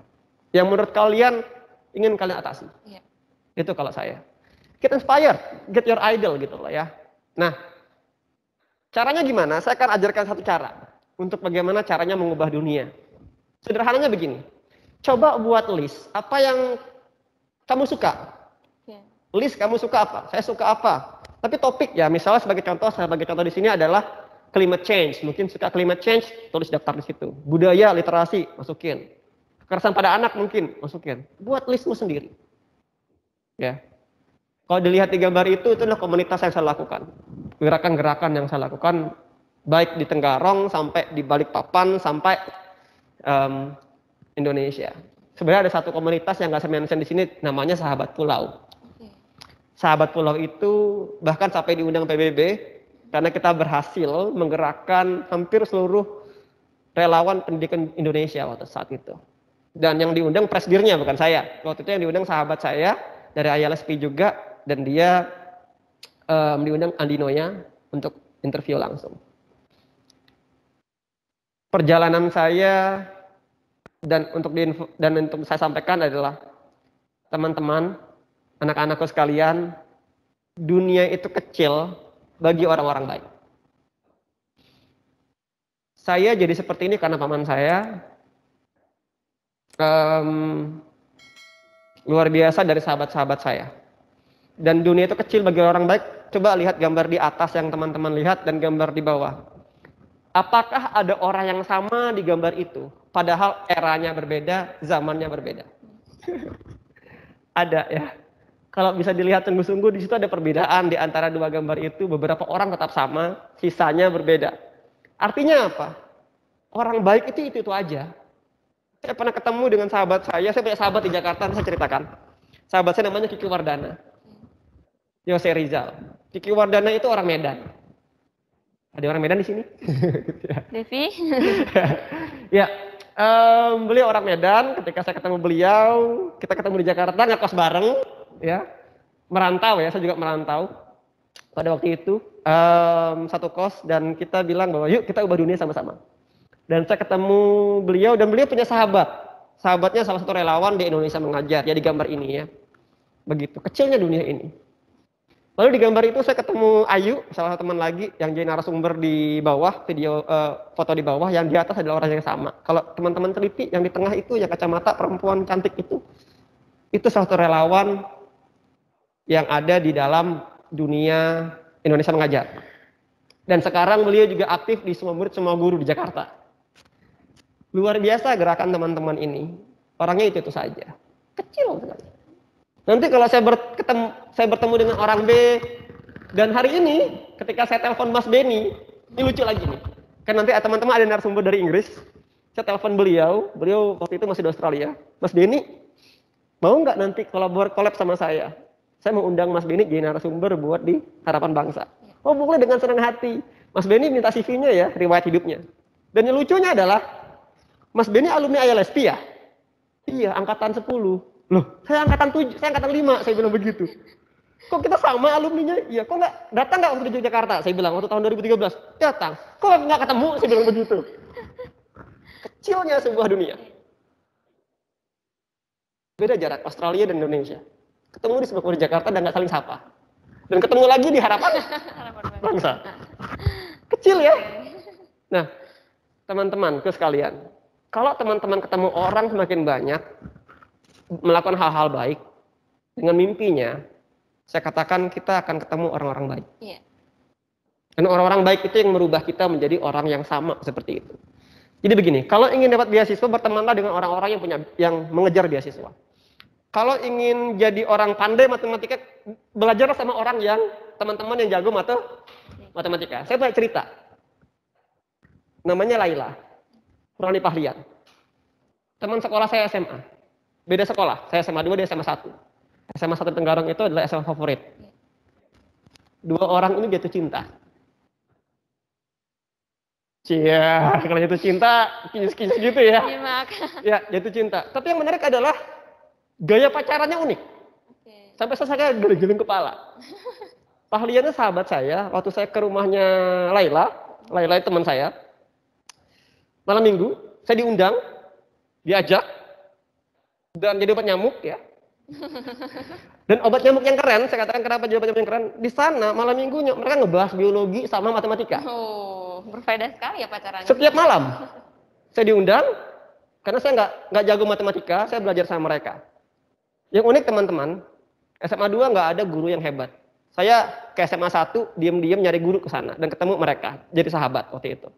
Yang menurut kalian ingin kalian atasi. Iya. Itu kalau saya. Get inspired, get your idol gitu loh ya. Nah, caranya gimana? Saya akan ajarkan satu cara untuk bagaimana caranya mengubah dunia. Sederhananya begini. Coba buat list apa yang kamu suka. Iya. List kamu suka apa? Saya suka apa? Tapi topik ya, misalnya sebagai contoh di sini adalah climate change. Mungkin suka climate change, tulis daftar di situ. Budaya, literasi, masukin. Kekerasan pada anak mungkin, masukin. Buat listmu sendiri. Ya. Kalau dilihat di gambar itu adalah komunitas yang saya lakukan. Gerakan-gerakan yang saya lakukan, baik di Tenggarong, sampai di Balikpapan, sampai Indonesia. Sebenarnya ada satu komunitas yang nggak saya mention di sini, namanya Sahabat Pulau. Sahabat Pulau itu bahkan sampai diundang PBB, karena kita berhasil menggerakkan hampir seluruh relawan pendidikan Indonesia waktu saat itu. Dan yang diundang presidirnya bukan saya. Waktu itu yang diundang sahabat saya dari ILSP juga, dan dia diundang Andinoya untuk interview langsung. Perjalanan saya dan untuk saya sampaikan adalah, teman-teman, anak-anakku sekalian, dunia itu kecil bagi orang-orang baik. Saya jadi seperti ini karena paman saya luar biasa dari sahabat-sahabat saya. Dan dunia itu kecil bagi orang baik. Coba lihat gambar di atas yang teman-teman lihat dan gambar di bawah. Apakah ada orang yang sama di gambar itu? Padahal eranya berbeda, zamannya berbeda. Ada ya. Kalau bisa dilihat sungguh-sungguh, di situ ada perbedaan di antara 2 gambar itu. Beberapa orang tetap sama, sisanya berbeda. Artinya apa? Orang baik itu aja. Saya pernah ketemu dengan sahabat saya punya sahabat di Jakarta, saya ceritakan. Sahabat saya namanya Kiki Wardana. Yose Rizal. Kiki Wardana itu orang Medan. Ada orang Medan di sini? Devi? Ya, beliau orang Medan. Ketika saya ketemu beliau, kita ketemu di Jakarta, ngekos bareng, ya, merantau ya, saya juga merantau pada waktu itu, satu kos, dan kita bilang bahwa yuk kita ubah dunia sama-sama. Dan saya ketemu beliau, dan beliau punya sahabatnya salah satu relawan di Indonesia Mengajar, ya di gambar ini ya, begitu kecilnya dunia ini. Lalu di gambar itu saya ketemu Ayu, salah satu teman lagi yang jadi narasumber di bawah, foto di bawah, yang di atas adalah orang yang sama. Kalau teman-teman teliti, yang di tengah itu yang kacamata perempuan cantik itu salah satu relawan yang ada di dalam dunia Indonesia Mengajar. Dan sekarang beliau juga aktif di semua murid, semua guru di Jakarta. Luar biasa gerakan teman-teman ini. Orangnya itu saja. Kecil sekali. Nanti kalau saya bertemu dengan orang B, dan hari ini ketika saya telepon Mas Benny, ini lucu lagi nih. Kan nanti teman-teman ada narasumber dari Inggris. Saya telepon beliau waktu itu masih di Australia. Mas Benny, mau nggak nanti collab sama saya? Saya mau undang Mas Benny jadi narasumber buat di Harapan Bangsa. Oh boleh, dengan senang hati. Mas Benny minta CV-nya ya, riwayat hidupnya. Dan yang lucunya adalah, Mas Benny alumni ILSP ya? Iya, angkatan 10. Loh, saya angkatan 7, saya angkatan 5, saya bilang begitu. Kok kita sama alumninya? Iya, kok datang nggak waktu di Yogyakarta? Saya bilang, waktu tahun 2013. Datang. Kok nggak ketemu? Saya bilang begitu. Kecilnya sebuah dunia. Beda jarak Australia dan Indonesia. Ketemu di sebuah di Jakarta dan nggak saling sapa. Dan ketemu lagi di Harapan Bangsa. Kecil ya. Nah, teman-temanku sekalian, kalau teman-teman ketemu orang semakin banyak, melakukan hal-hal baik dengan mimpinya, saya katakan kita akan ketemu orang-orang baik. Iya. Dan orang-orang baik itu yang merubah kita menjadi orang yang sama seperti itu. Jadi begini, kalau ingin dapat beasiswa, bertemanlah dengan orang-orang yang mengejar beasiswa. Kalau ingin jadi orang pandai matematika, belajarlah sama orang yang teman-teman yang jago matematika. Saya punya cerita. Namanya Laila, Rani Pahlian. Teman sekolah saya SMA. Beda sekolah, saya SMA 2, dia SMA 1. SMA 1 Tenggarong itu adalah SMA favorit. dua orang ini jatuh cinta. Cia, kalau jatuh cinta, kinyis-kinyis gitu ya. Nyimak. Ya, jatuh cinta. Tapi yang menarik adalah gaya pacarannya unik. Oke. Sampai saya geleng-geleng kepala. Ahliannya sahabat saya, waktu saya ke rumahnya Laila itu teman saya. Malam minggu, saya diundang, diajak, dan jadi obat nyamuk ya. Dan obat nyamuk yang keren, saya katakan kenapa jadi obat nyamuk yang keren, di sana malam minggunya mereka ngebahas biologi sama matematika. Oh, berfaedah sekali ya pacarannya. Setiap malam saya diundang, karena saya nggak jago matematika, saya belajar sama mereka. Yang unik teman-teman, SMA 2 nggak ada guru yang hebat. Saya ke SMA 1, diam-diam nyari guru ke sana dan ketemu mereka, jadi sahabat waktu itu.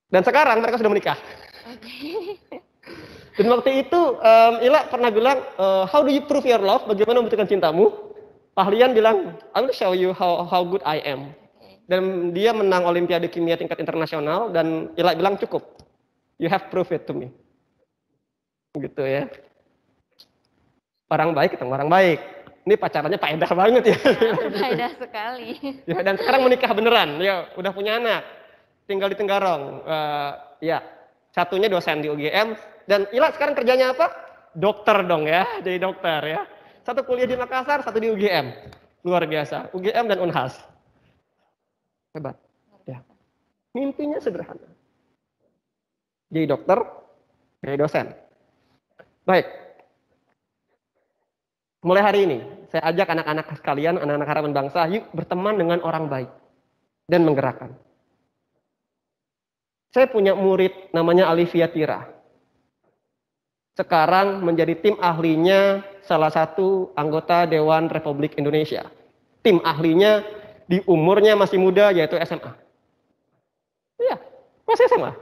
Dan sekarang mereka sudah menikah. Dan waktu itu Ila pernah bilang, how do you prove your love? Bagaimana membuktikan cintamu? Ahlian bilang, I will show you how good I am. Dan dia menang Olimpiade Kimia tingkat internasional dan Ila bilang cukup. You have prove it to me. Gitu ya. Orang baik ketemu orang baik. Ini pacarannya faedah banget ya. Faedah sekali. Ya, dan sekarang menikah beneran. Ya, udah punya anak. Tinggal di Tenggarong. Ya, satunya dosen di UGM. Dan Ila sekarang kerjanya apa? Dokter dong ya, jadi dokter ya. Satu kuliah di Makassar, satu di UGM. Luar biasa. UGM dan Unhas. Hebat. Ya. Mimpinya sederhana. Jadi dokter, jadi dosen. Baik. Mulai hari ini, saya ajak anak-anak sekalian, anak-anak harapan bangsa, yuk berteman dengan orang baik. Dan menggerakkan. Saya punya murid namanya Alivia Tira. Sekarang menjadi tim ahlinya salah satu anggota Dewan Republik Indonesia. Tim ahlinya di umurnya masih muda yaitu SMA. Iya, masih SMA.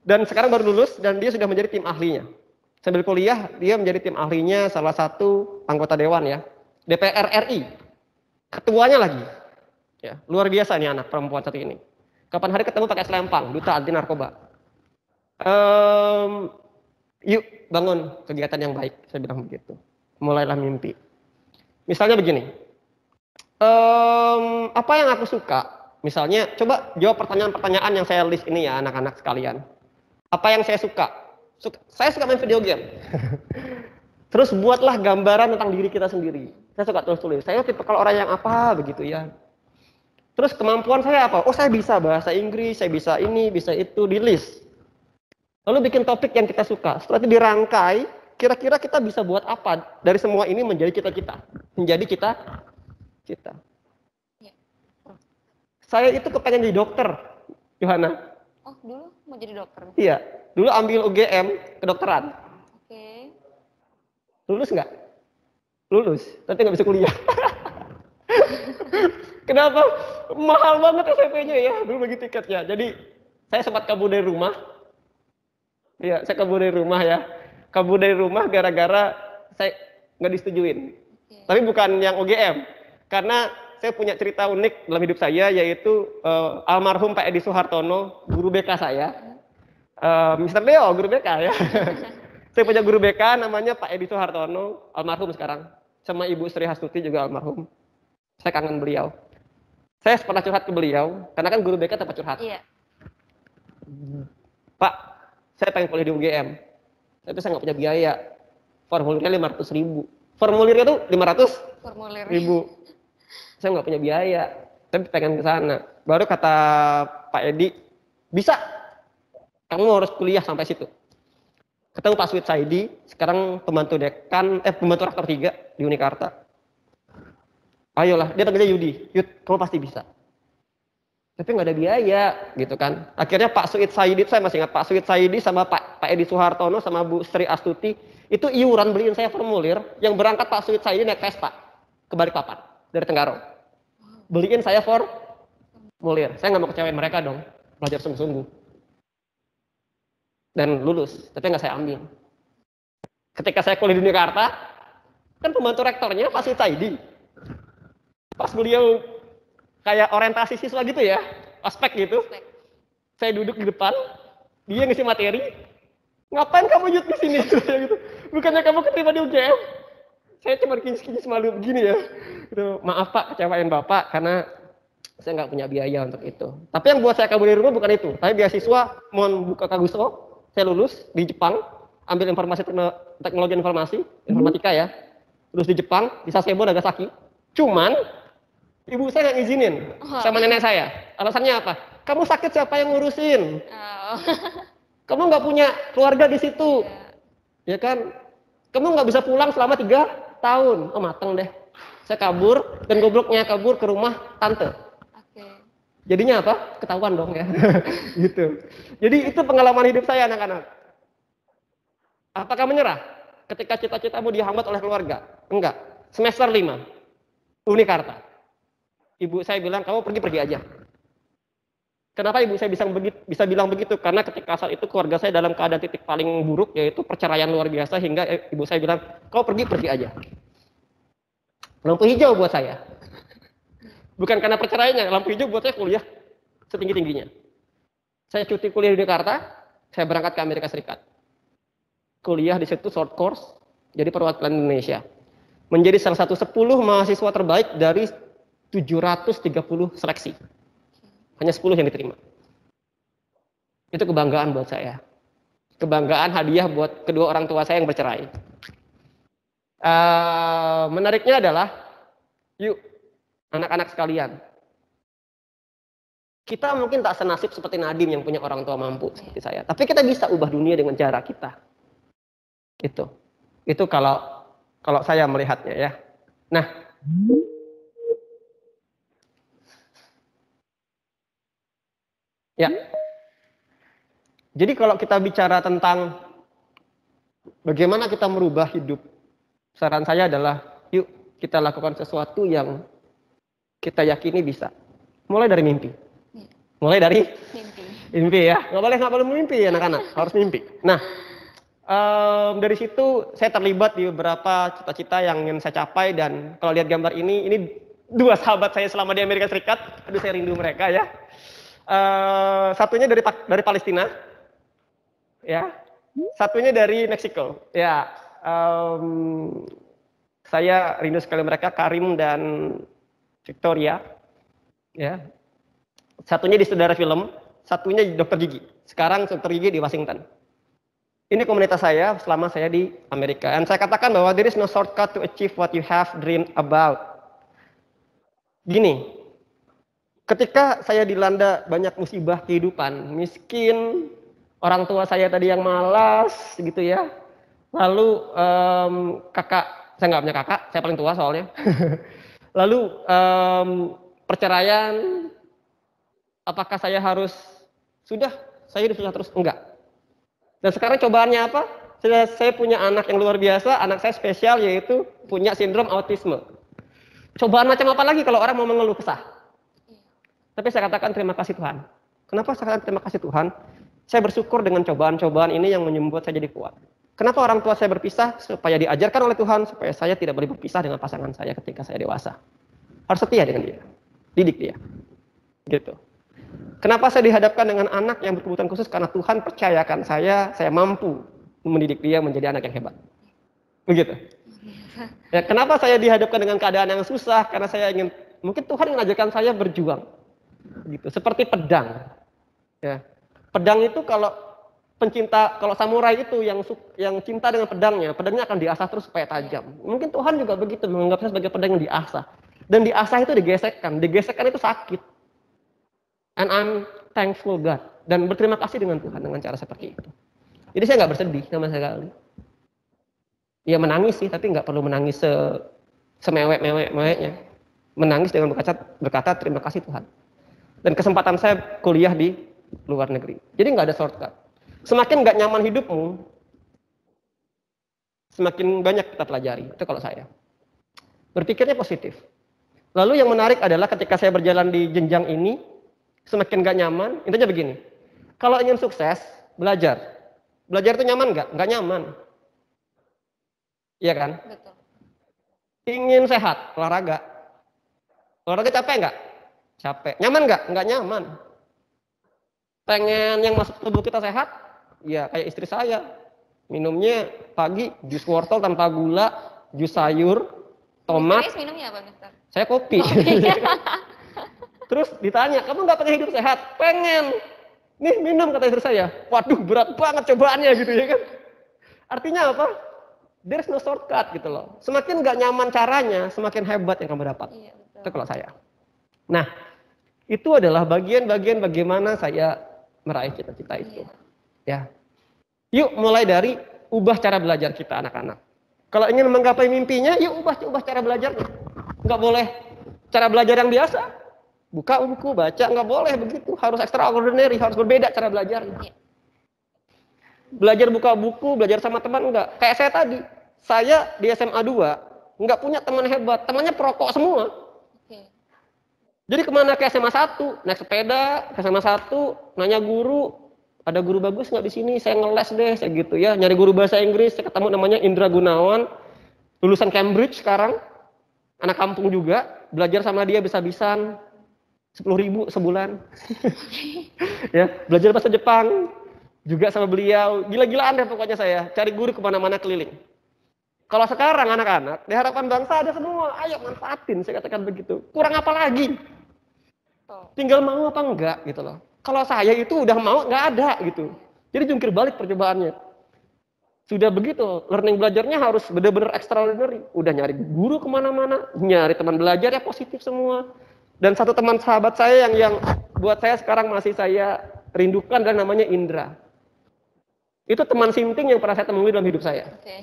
Dan sekarang baru lulus dan dia sudah menjadi tim ahlinya. Sambil kuliah dia menjadi tim ahlinya salah satu anggota Dewan ya. DPR RI. Ketuanya lagi. Ya, luar biasa nih anak perempuan satu ini. Kapan hari ketemu pakai selempang, duta anti narkoba. Yuk bangun kegiatan yang baik, saya bilang begitu. Mulailah mimpi. Misalnya begini, apa yang aku suka? Misalnya, coba jawab pertanyaan-pertanyaan yang saya list ini ya anak-anak sekalian. Apa yang saya suka? Saya suka main video game. Terus buatlah gambaran tentang diri kita sendiri. Saya suka tulis-tulis. Saya tipe kalau orang yang apa begitu ya. Terus kemampuan saya apa? Oh saya bisa bahasa Inggris, saya bisa ini, bisa itu, di list. Lalu bikin topik yang kita suka. Setelah itu dirangkai, kira-kira kita bisa buat apa dari semua ini menjadi kita-kita. Menjadi kita. Ya. Saya itu kepengen jadi dokter, Yohana. Oh, dulu mau jadi dokter? Iya, dulu ambil UGM, kedokteran. Oke. Lulus nggak? Lulus, tapi nggak bisa kuliah. Kenapa? Mahal banget SMP-nya ya, dulu bagi tiketnya. Jadi, saya sempat kabur dari rumah. Iya, saya kabur dari rumah ya. Kabur dari rumah gara-gara saya nggak disetujuin. Okay. Tapi bukan yang UGM. Karena saya punya cerita unik dalam hidup saya, yaitu almarhum Pak Edi Suhartono, guru BK saya. Mr. Leo, guru BK ya. Saya punya guru BK namanya Pak Edi Suhartono, almarhum sekarang. Sama Ibu Sri Hastuti juga almarhum. Saya kangen beliau. Saya pernah curhat ke beliau, karena kan guru BK tempat curhat. Iya. Pak, saya pengen kuliah di UGM, tapi saya nggak punya biaya. Formulirnya 500.000. Formulirnya tuh 500.000. Formulir. Saya nggak punya biaya, tapi pengen ke sana. Baru kata Pak Edi, bisa. Kamu harus kuliah sampai situ. Ketemu Pak Suwid Saidi, sekarang pembantu rektor 3 di Unikarta. Ayolah, dia panggilnya Yudi. Yud, kamu pasti bisa. Tapi nggak ada biaya, gitu kan. Akhirnya Pak Suwid Saidi, saya masih ingat Pak Suwid Saidi sama Pak Edi Suhartono sama Bu Sri Astuti, itu iuran beliin saya formulir, yang berangkat Pak Suwid Saidi naik Vespa ke Balikpapan dari Tenggarong. Beliin saya formulir. Saya nggak mau kecewain mereka dong, belajar sungguh-sungguh. Dan lulus, tapi nggak saya ambil. Ketika saya kuliah di Jakarta, kan pembantu rektornya Pak Suwid Saidi. Pas beliau kayak orientasi siswa gitu ya, ospek gitu. Saya duduk di depan, dia ngisi materi. Ngapain kamu Yud di sini? Gitu. Bukannya kamu keterima di UGM? saya cuma kinyis-kinyis malu begini ya. Itu, maaf Pak, kecewain Bapak karena saya nggak punya biaya untuk itu. Tapi yang buat saya kabur dari rumah bukan itu. Saya beasiswa mau buka Kagusto, saya lulus di Jepang, ambil informasi teknologi informasi, informatika ya. Lulus di Jepang, di Sasebo, Nagasaki. Cuman ibu saya nggak ngizinin sama nenek saya. Alasannya apa? Kamu sakit siapa yang ngurusin? Oh. Kamu nggak punya keluarga di situ, ya kan? Kamu nggak bisa pulang selama 3 tahun. Oh mateng deh. Saya kabur dan gobloknya kabur ke rumah tante. Oke. Jadinya apa? Ketahuan dong ya. Gitu. Jadi itu pengalaman hidup saya anak-anak. Apakah menyerah ketika cita-citamu dihambat oleh keluarga? Enggak. Semester 5, Unikarta. Ibu saya bilang, kamu pergi aja. Kenapa ibu saya bisa bilang begitu? Karena ketika saat itu keluarga saya dalam keadaan titik paling buruk, yaitu perceraian luar biasa, hingga ibu saya bilang, kau pergi aja. Lampu hijau buat saya. Bukan karena perceraiannya, lampu hijau buat saya kuliah setinggi-tingginya. Saya cuti kuliah di Jakarta, saya berangkat ke Amerika Serikat. Kuliah di situ short course, jadi perwakilan Indonesia. Menjadi salah satu 10 mahasiswa terbaik dari 730 seleksi. Hanya 10 yang diterima. Itu kebanggaan buat saya. Kebanggaan hadiah buat kedua orang tua saya yang bercerai. Menariknya adalah, yuk anak-anak sekalian, kita mungkin tak senasib seperti Nadim yang punya orang tua mampu seperti saya. Tapi kita bisa ubah dunia dengan cara kita. Itu kalau saya melihatnya ya. Nah, ya. Jadi kalau kita bicara tentang bagaimana kita merubah hidup, saran saya adalah yuk kita lakukan sesuatu yang kita yakini bisa. Mulai dari mimpi. Mulai dari mimpi ya. Nggak boleh mimpi ya anak-anak, harus mimpi. Nah, dari situ saya terlibat di beberapa cita-cita yang ingin saya capai, dan kalau lihat gambar ini 2 sahabat saya selama di Amerika Serikat. Aduh, saya rindu mereka ya. Satunya dari Palestina, ya. Satunya dari Meksiko, ya. Saya rindu sekali mereka, Karim dan Victoria, ya. Satunya di saudara film, satunya di dokter gigi. Sekarang dokter gigi di Washington. Ini komunitas saya selama saya di Amerika. Dan saya katakan bahwa there is no shortcut to achieve what you have dreamed about. Gini, ketika saya dilanda banyak musibah kehidupan, miskin, orang tua saya tadi yang malas, gitu ya. Lalu kakak, saya nggak punya kakak, saya paling tua soalnya. Lalu perceraian, apakah saya harus saya hidup susah terus? Enggak. Dan sekarang cobaannya apa? Saya punya anak yang luar biasa, anak saya spesial, yaitu punya sindrom autisme. Cobaan macam apa lagi kalau orang mau mengeluh kesah? Tapi saya katakan terima kasih Tuhan. Kenapa saya katakan terima kasih Tuhan? Saya bersyukur dengan cobaan-cobaan ini yang membuat saya jadi kuat. Kenapa orang tua saya berpisah? Supaya diajarkan oleh Tuhan, supaya saya tidak boleh berpisah dengan pasangan saya ketika saya dewasa. Harus setia dengan dia. Didik dia. Gitu. Kenapa saya dihadapkan dengan anak yang berkebutuhan khusus? Karena Tuhan percayakan saya mampu mendidik dia menjadi anak yang hebat. Begitu. Ya, kenapa saya dihadapkan dengan keadaan yang susah? Karena mungkin Tuhan mengajarkan saya berjuang. Gitu. Seperti pedang. Ya. Pedang itu kalau samurai itu yang cinta dengan pedangnya akan diasah terus supaya tajam. Mungkin Tuhan juga begitu, menganggap saya sebagai pedang yang diasah. Dan diasah itu digesekkan itu sakit. And I'm thankful God. Dan berterima kasih dengan Tuhan dengan cara seperti itu. Jadi saya nggak bersedih sama sekali. Ya menangis sih, tapi nggak perlu menangis semewek-meweknya. Menangis dengan berkata terima kasih Tuhan. Dan kesempatan saya kuliah di luar negeri. Jadi nggak ada shortcut. Semakin nggak nyaman hidupmu, semakin banyak kita pelajari. Itu kalau saya. Berpikirnya positif. Lalu yang menarik adalah ketika saya berjalan di jenjang ini, semakin nggak nyaman, intinya begini. Kalau ingin sukses, belajar. Belajar itu nyaman nggak? Nggak nyaman. Iya kan? Betul. Ingin sehat, olahraga. Olahraga capek nggak? Capek. Nyaman nggak? Nggak nyaman. Pengen yang masuk tubuh kita sehat? Ya kayak istri saya. Minumnya pagi jus wortel tanpa gula, jus sayur, tomat. Mister minumnya apa, Mister? Saya kopi. Terus ditanya, kamu nggak pengen hidup sehat? Pengen. Nih minum kata istri saya. Waduh berat banget cobaannya gitu ya kan. Artinya apa? There's no shortcut gitu loh. Semakin nggak nyaman caranya, semakin hebat yang kamu dapat. Iya, betul. Itu kalau saya. Nah, itu adalah bagian-bagian bagaimana saya meraih cita-cita itu. Iya. Ya. Yuk mulai dari ubah cara belajar kita anak-anak. Kalau ingin menggapai mimpinya, yuk ubah cara belajarnya. Nggak boleh cara belajar yang biasa. Buka buku, baca, nggak boleh begitu. Harus extraordinary, harus berbeda cara belajarnya. Iya. Belajar buka buku, belajar sama teman, enggak. Kayak saya tadi, saya di SMA 2, nggak punya teman hebat. Temannya perokok semua. Oke. Jadi kemana ke SMA 1? Naik sepeda, ke SMA 1, nanya guru, ada guru bagus nggak di sini? Saya ngeles deh, saya gitu ya. Nyari guru bahasa Inggris, saya ketemu namanya Indra Gunawan, lulusan Cambridge sekarang, anak kampung juga, belajar sama dia bisa-bisan, 10.000 sebulan. Ya, belajar bahasa Jepang, juga sama beliau, gila-gilaan deh pokoknya saya, cari guru kemana-mana keliling. Kalau sekarang anak-anak, di harapan bangsa ada semua, ayo manfaatin, saya katakan begitu. Kurang apa lagi? Tinggal mau apa enggak gitu loh. Kalau saya itu udah mau, nggak ada gitu. Jadi jungkir balik percobaannya. Sudah begitu, learning belajarnya harus benar-benar extraordinary. Udah nyari guru kemana-mana, nyari teman belajar ya positif semua. Dan satu teman sahabat saya yang buat saya sekarang masih saya rindukan dan namanya Indra. Itu teman sinting yang pernah saya temui dalam hidup saya. Oke.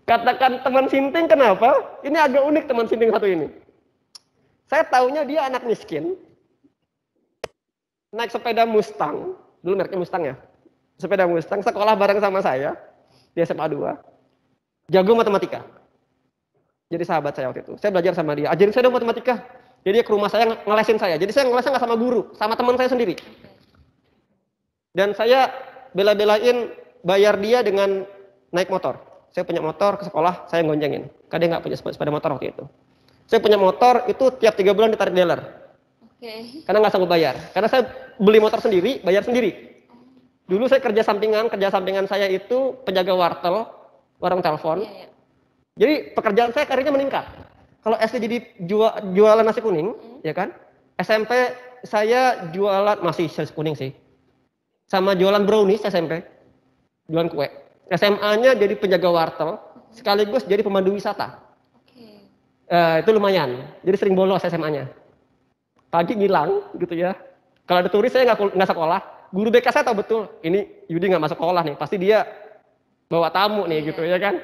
Katakan teman sinting kenapa? Ini agak unik teman sinting satu ini. Saya taunya dia anak miskin. Naik sepeda Mustang, dulu mereknya Mustang ya. Sepeda Mustang, sekolah bareng sama saya di SMA 2. Jago matematika. Jadi sahabat saya waktu itu. Saya belajar sama dia. Ajarin saya dong matematika. Jadi dia ke rumah saya ngelesin saya. Jadi saya ngelesnya nggak sama guru, sama teman saya sendiri. Dan saya bela-belain bayar dia dengan naik motor. Saya punya motor ke sekolah, saya goncengin. Karena dia nggak punya sepeda motor waktu itu. Saya punya motor itu tiap 3 bulan ditarik dealer. Oke. Karena nggak sanggup bayar. Karena saya beli motor sendiri, bayar sendiri. Dulu saya kerja sampingan saya itu penjaga wartel, warung telepon. Iya, iya. Jadi pekerjaan saya karirnya meningkat. Kalau SD jadi jualan nasi kuning, ya kan? SMP saya jualan masih nasi kuning sih. Sama jualan brownies SMP, jualan kue. SMA-nya jadi penjaga wartel, sekaligus jadi pemandu wisata. Oke. Itu lumayan. Jadi sering bolos SMA-nya. Pagi ngilang gitu ya. Kalau ada turis saya nggak sekolah. Guru BK saya tahu betul, ini Yudi nggak masuk sekolah nih. Pasti dia bawa tamu nih gitu ya kan.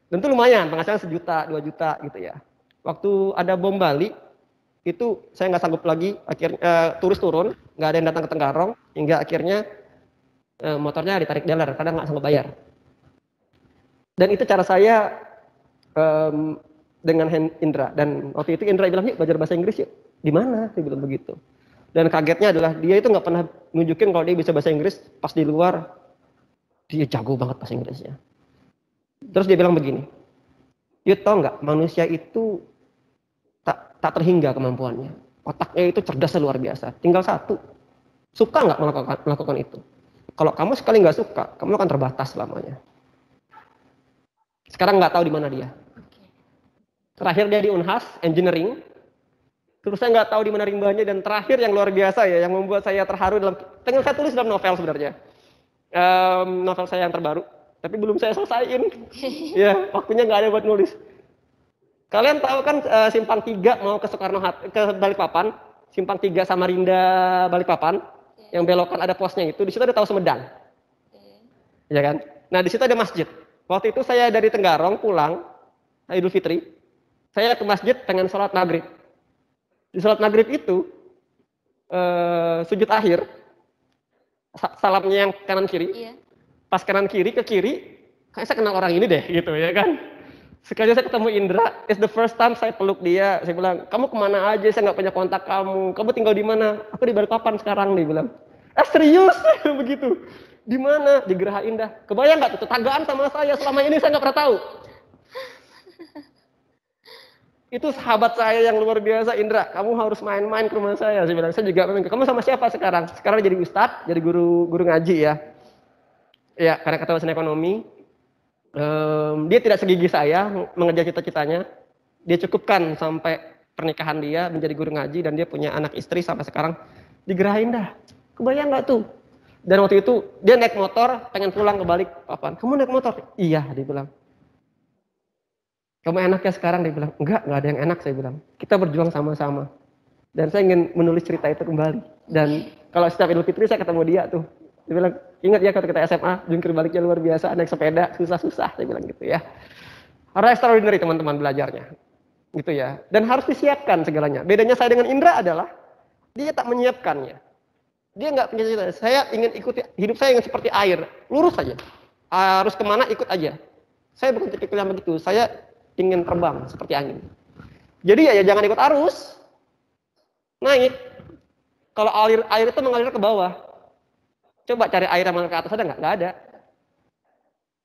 Dan itu lumayan, penghasilan 1 juta, 2 juta gitu ya. Waktu ada bom Bali, itu saya nggak sanggup lagi, akhirnya turis turun, nggak ada yang datang ke Tenggarong, hingga akhirnya motornya ditarik dealer karena nggak sanggup bayar. Dan itu cara saya dengan Indra. Dan waktu itu Indra bilang, yuk belajar bahasa Inggris yuk. Di mana? Dia bilang begitu. Dan kagetnya adalah dia itu nggak pernah nunjukin kalau dia bisa bahasa Inggris, pas di luar dia jago banget bahasa Inggrisnya. Terus dia bilang begini, yuk tau nggak, manusia itu tak terhingga kemampuannya. Otaknya itu cerdasnya luar biasa. Tinggal satu, suka nggak melakukan itu. Kalau kamu sekali nggak suka, kamu akan terbatas selamanya. Sekarang nggak tahu di mana dia. Terakhir dia di Unhas, engineering. Terus saya nggak tahu di mana rimbanya, dan terakhir yang luar biasa ya, yang membuat saya terharu pengen saya tulis dalam novel sebenarnya. Novel saya yang terbaru, tapi belum saya selesaiin. Ya, waktunya nggak ada buat nulis. Kalian tahu kan Simpang 3 mau ke ke Balikpapan, Simpang 3 Samarinda Balikpapan, yang belokan ada posnya itu, di situ ada Tahu Sumedang. Ya kan? Nah, di situ ada masjid. Waktu itu saya dari Tenggarong pulang, Idul Fitri, saya ke masjid pengen sholat maghrib. Di sholat maghrib itu, sujud akhir, salamnya yang kanan kiri, Iya. pas kanan kiri ke kiri, kayaknya saya kenal orang ini deh, gitu ya kan. Sekali saya ketemu Indra, it's the first time saya peluk dia, saya bilang, kamu kemana aja, saya nggak punya kontak kamu tinggal di mana? Aku di Balikpapan sekarang, dia bilang. Serius? Begitu. Di mana? Di Geraha Indah. Kebayang nggak tuh tetanggaan sama saya, selama ini saya nggak pernah tahu. Itu sahabat saya yang luar biasa, Indra, kamu harus main-main ke rumah saya. Saya bilang, saya juga main. Kamu sama siapa sekarang? Sekarang jadi ustadz, jadi guru ngaji ya. Ya, karena kata bahasa ekonomi. Dia tidak segigih saya mengejar cita-citanya. Dia cukupkan sampai pernikahan dia menjadi guru ngaji dan dia punya anak istri sampai sekarang digerahin dah. Kebayang nggak tuh? Dan waktu itu dia naik motor pengen pulang kebalik papan. Kamu naik motor? Iya, dia bilang. Kamu enak ya sekarang? Dia bilang. Enggak ada yang enak, saya bilang. Kita berjuang sama-sama. Dan saya ingin menulis cerita itu kembali. Dan kalau setiap Idul Fitri saya ketemu dia tuh. Dia bilang, ingat ya kalau kita SMA, jungkir baliknya luar biasa, naik sepeda, susah-susah. Saya bilang gitu ya. Harus extraordinary teman-teman belajarnya. Gitu ya. Dan harus disiapkan segalanya. Bedanya saya dengan Indra adalah, dia tak menyiapkannya. Dia nggak punya cita. Saya ingin ikuti, hidup saya ingin seperti air. Lurus saja. Harus kemana, ikut aja. Saya bukan tipikal yang begitu. Saya ingin terbang seperti angin. Jadi ya jangan ikut arus. Naik. Kalau air itu mengalir ke bawah. Coba cari air yang mengalir ke atas, ada nggak? Nggak ada.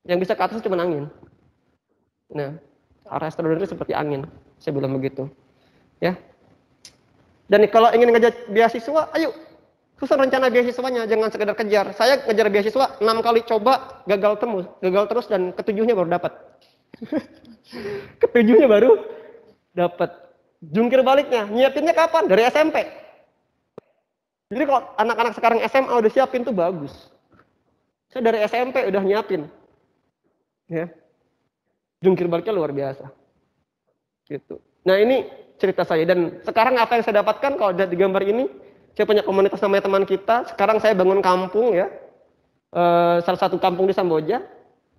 Yang bisa ke atas cuma angin. Nah, arah extraordinary seperti angin. Saya bilang begitu. Ya. Dan kalau ingin ngejar beasiswa, ayo. Susun rencana beasiswanya, jangan sekedar kejar. Saya ngejar beasiswa 6 kali coba, gagal terus dan ketujuhnya baru dapat. Ketujuhnya baru dapat. Jungkir baliknya, nyiapinnya kapan? Dari SMP. Jadi kalau anak-anak sekarang SMA udah siapin tuh bagus. Saya dari SMP udah nyiapin. Ya. Jungkir baliknya luar biasa. Gitu. Nah, ini cerita saya dan sekarang apa yang saya dapatkan kalau lihat di gambar ini, saya punya komunitas namanya teman kita. Sekarang saya bangun kampung ya. Salah satu kampung di Samboja,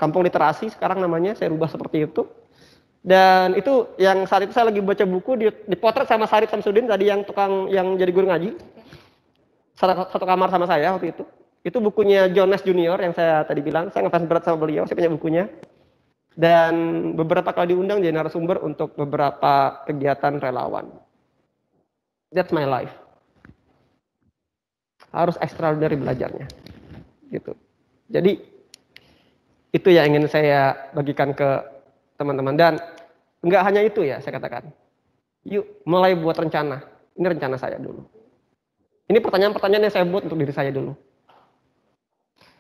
kampung literasi sekarang namanya, saya rubah seperti itu. Dan itu yang saat itu saya lagi baca buku dipotret sama Sarip Samsudin tadi yang tukang yang jadi guru ngaji. Satu kamar sama saya waktu itu. Itu bukunya Jones Junior yang saya tadi bilang. Saya ngefans berat sama beliau, saya punya bukunya. Dan beberapa kali diundang jadi narasumber untuk beberapa kegiatan relawan. That's my life. Harus extraordinary belajarnya. Gitu. Jadi itu yang ingin saya bagikan ke teman-teman. Dan enggak hanya itu ya saya katakan. Yuk mulai buat rencana. Ini rencana saya dulu. Ini pertanyaan-pertanyaan yang saya buat untuk diri saya dulu.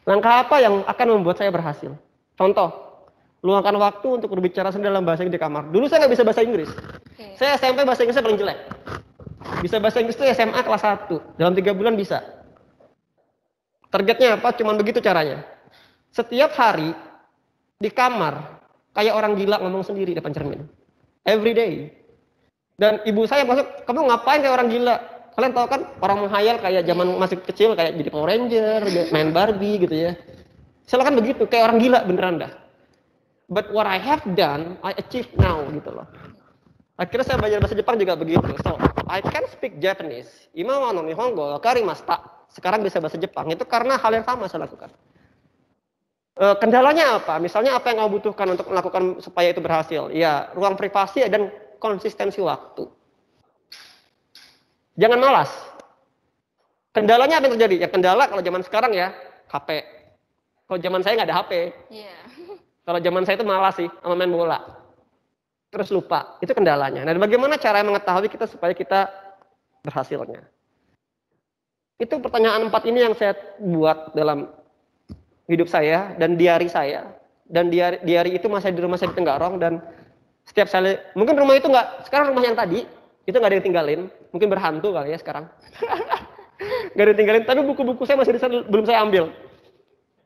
Langkah apa yang akan membuat saya berhasil? Contoh, luangkan waktu untuk berbicara sendiri dalam bahasa Inggris di kamar. Dulu saya nggak bisa bahasa Inggris. Saya SMP bahasa Inggrisnya paling jelek. Bisa bahasa Inggris itu SMA kelas 1. Dalam 3 bulan bisa. Targetnya apa? Cuman begitu caranya. Setiap hari di kamar, kayak orang gila ngomong sendiri depan cermin. Every day. Dan ibu saya masuk, kamu ngapain kayak orang gila? Kalian tahu kan orang menghayal kayak zaman masih kecil kayak jadi Power Ranger, main Barbie gitu ya. Silakan begitu, kayak orang gila beneran dah. But what I have done, I achieve now gitu loh. Akhirnya saya belajar bahasa Jepang juga begitu. So, I can speak Japanese. Ima wa no nihongo wakarimashita. Sekarang bisa bahasa Jepang. Itu karena hal yang sama saya lakukan. Kendalanya apa? Misalnya apa yang kamu butuhkan untuk melakukan supaya itu berhasil? Ya, ruang privasi dan konsistensi waktu. Jangan malas. Kendalanya apa yang terjadi? Ya kendala kalau zaman sekarang ya HP. Kalau zaman saya nggak ada HP. Yeah. Kalau zaman saya itu malas sih sama main bola. Terus lupa. Itu kendalanya. Nah, bagaimana cara mengetahui kita supaya kita berhasilnya? Itu pertanyaan 4 ini yang saya buat dalam hidup saya dan diari saya. Dan diari itu masih di rumah saya di Tenggarong dan setiap saya mungkin rumah itu nggak sekarang rumah yang tadi itu nggak ada yang tinggalin, mungkin berhantu kali ya sekarang. Nggak ada yang tinggalin, tapi buku-buku saya masih di sana, belum saya ambil.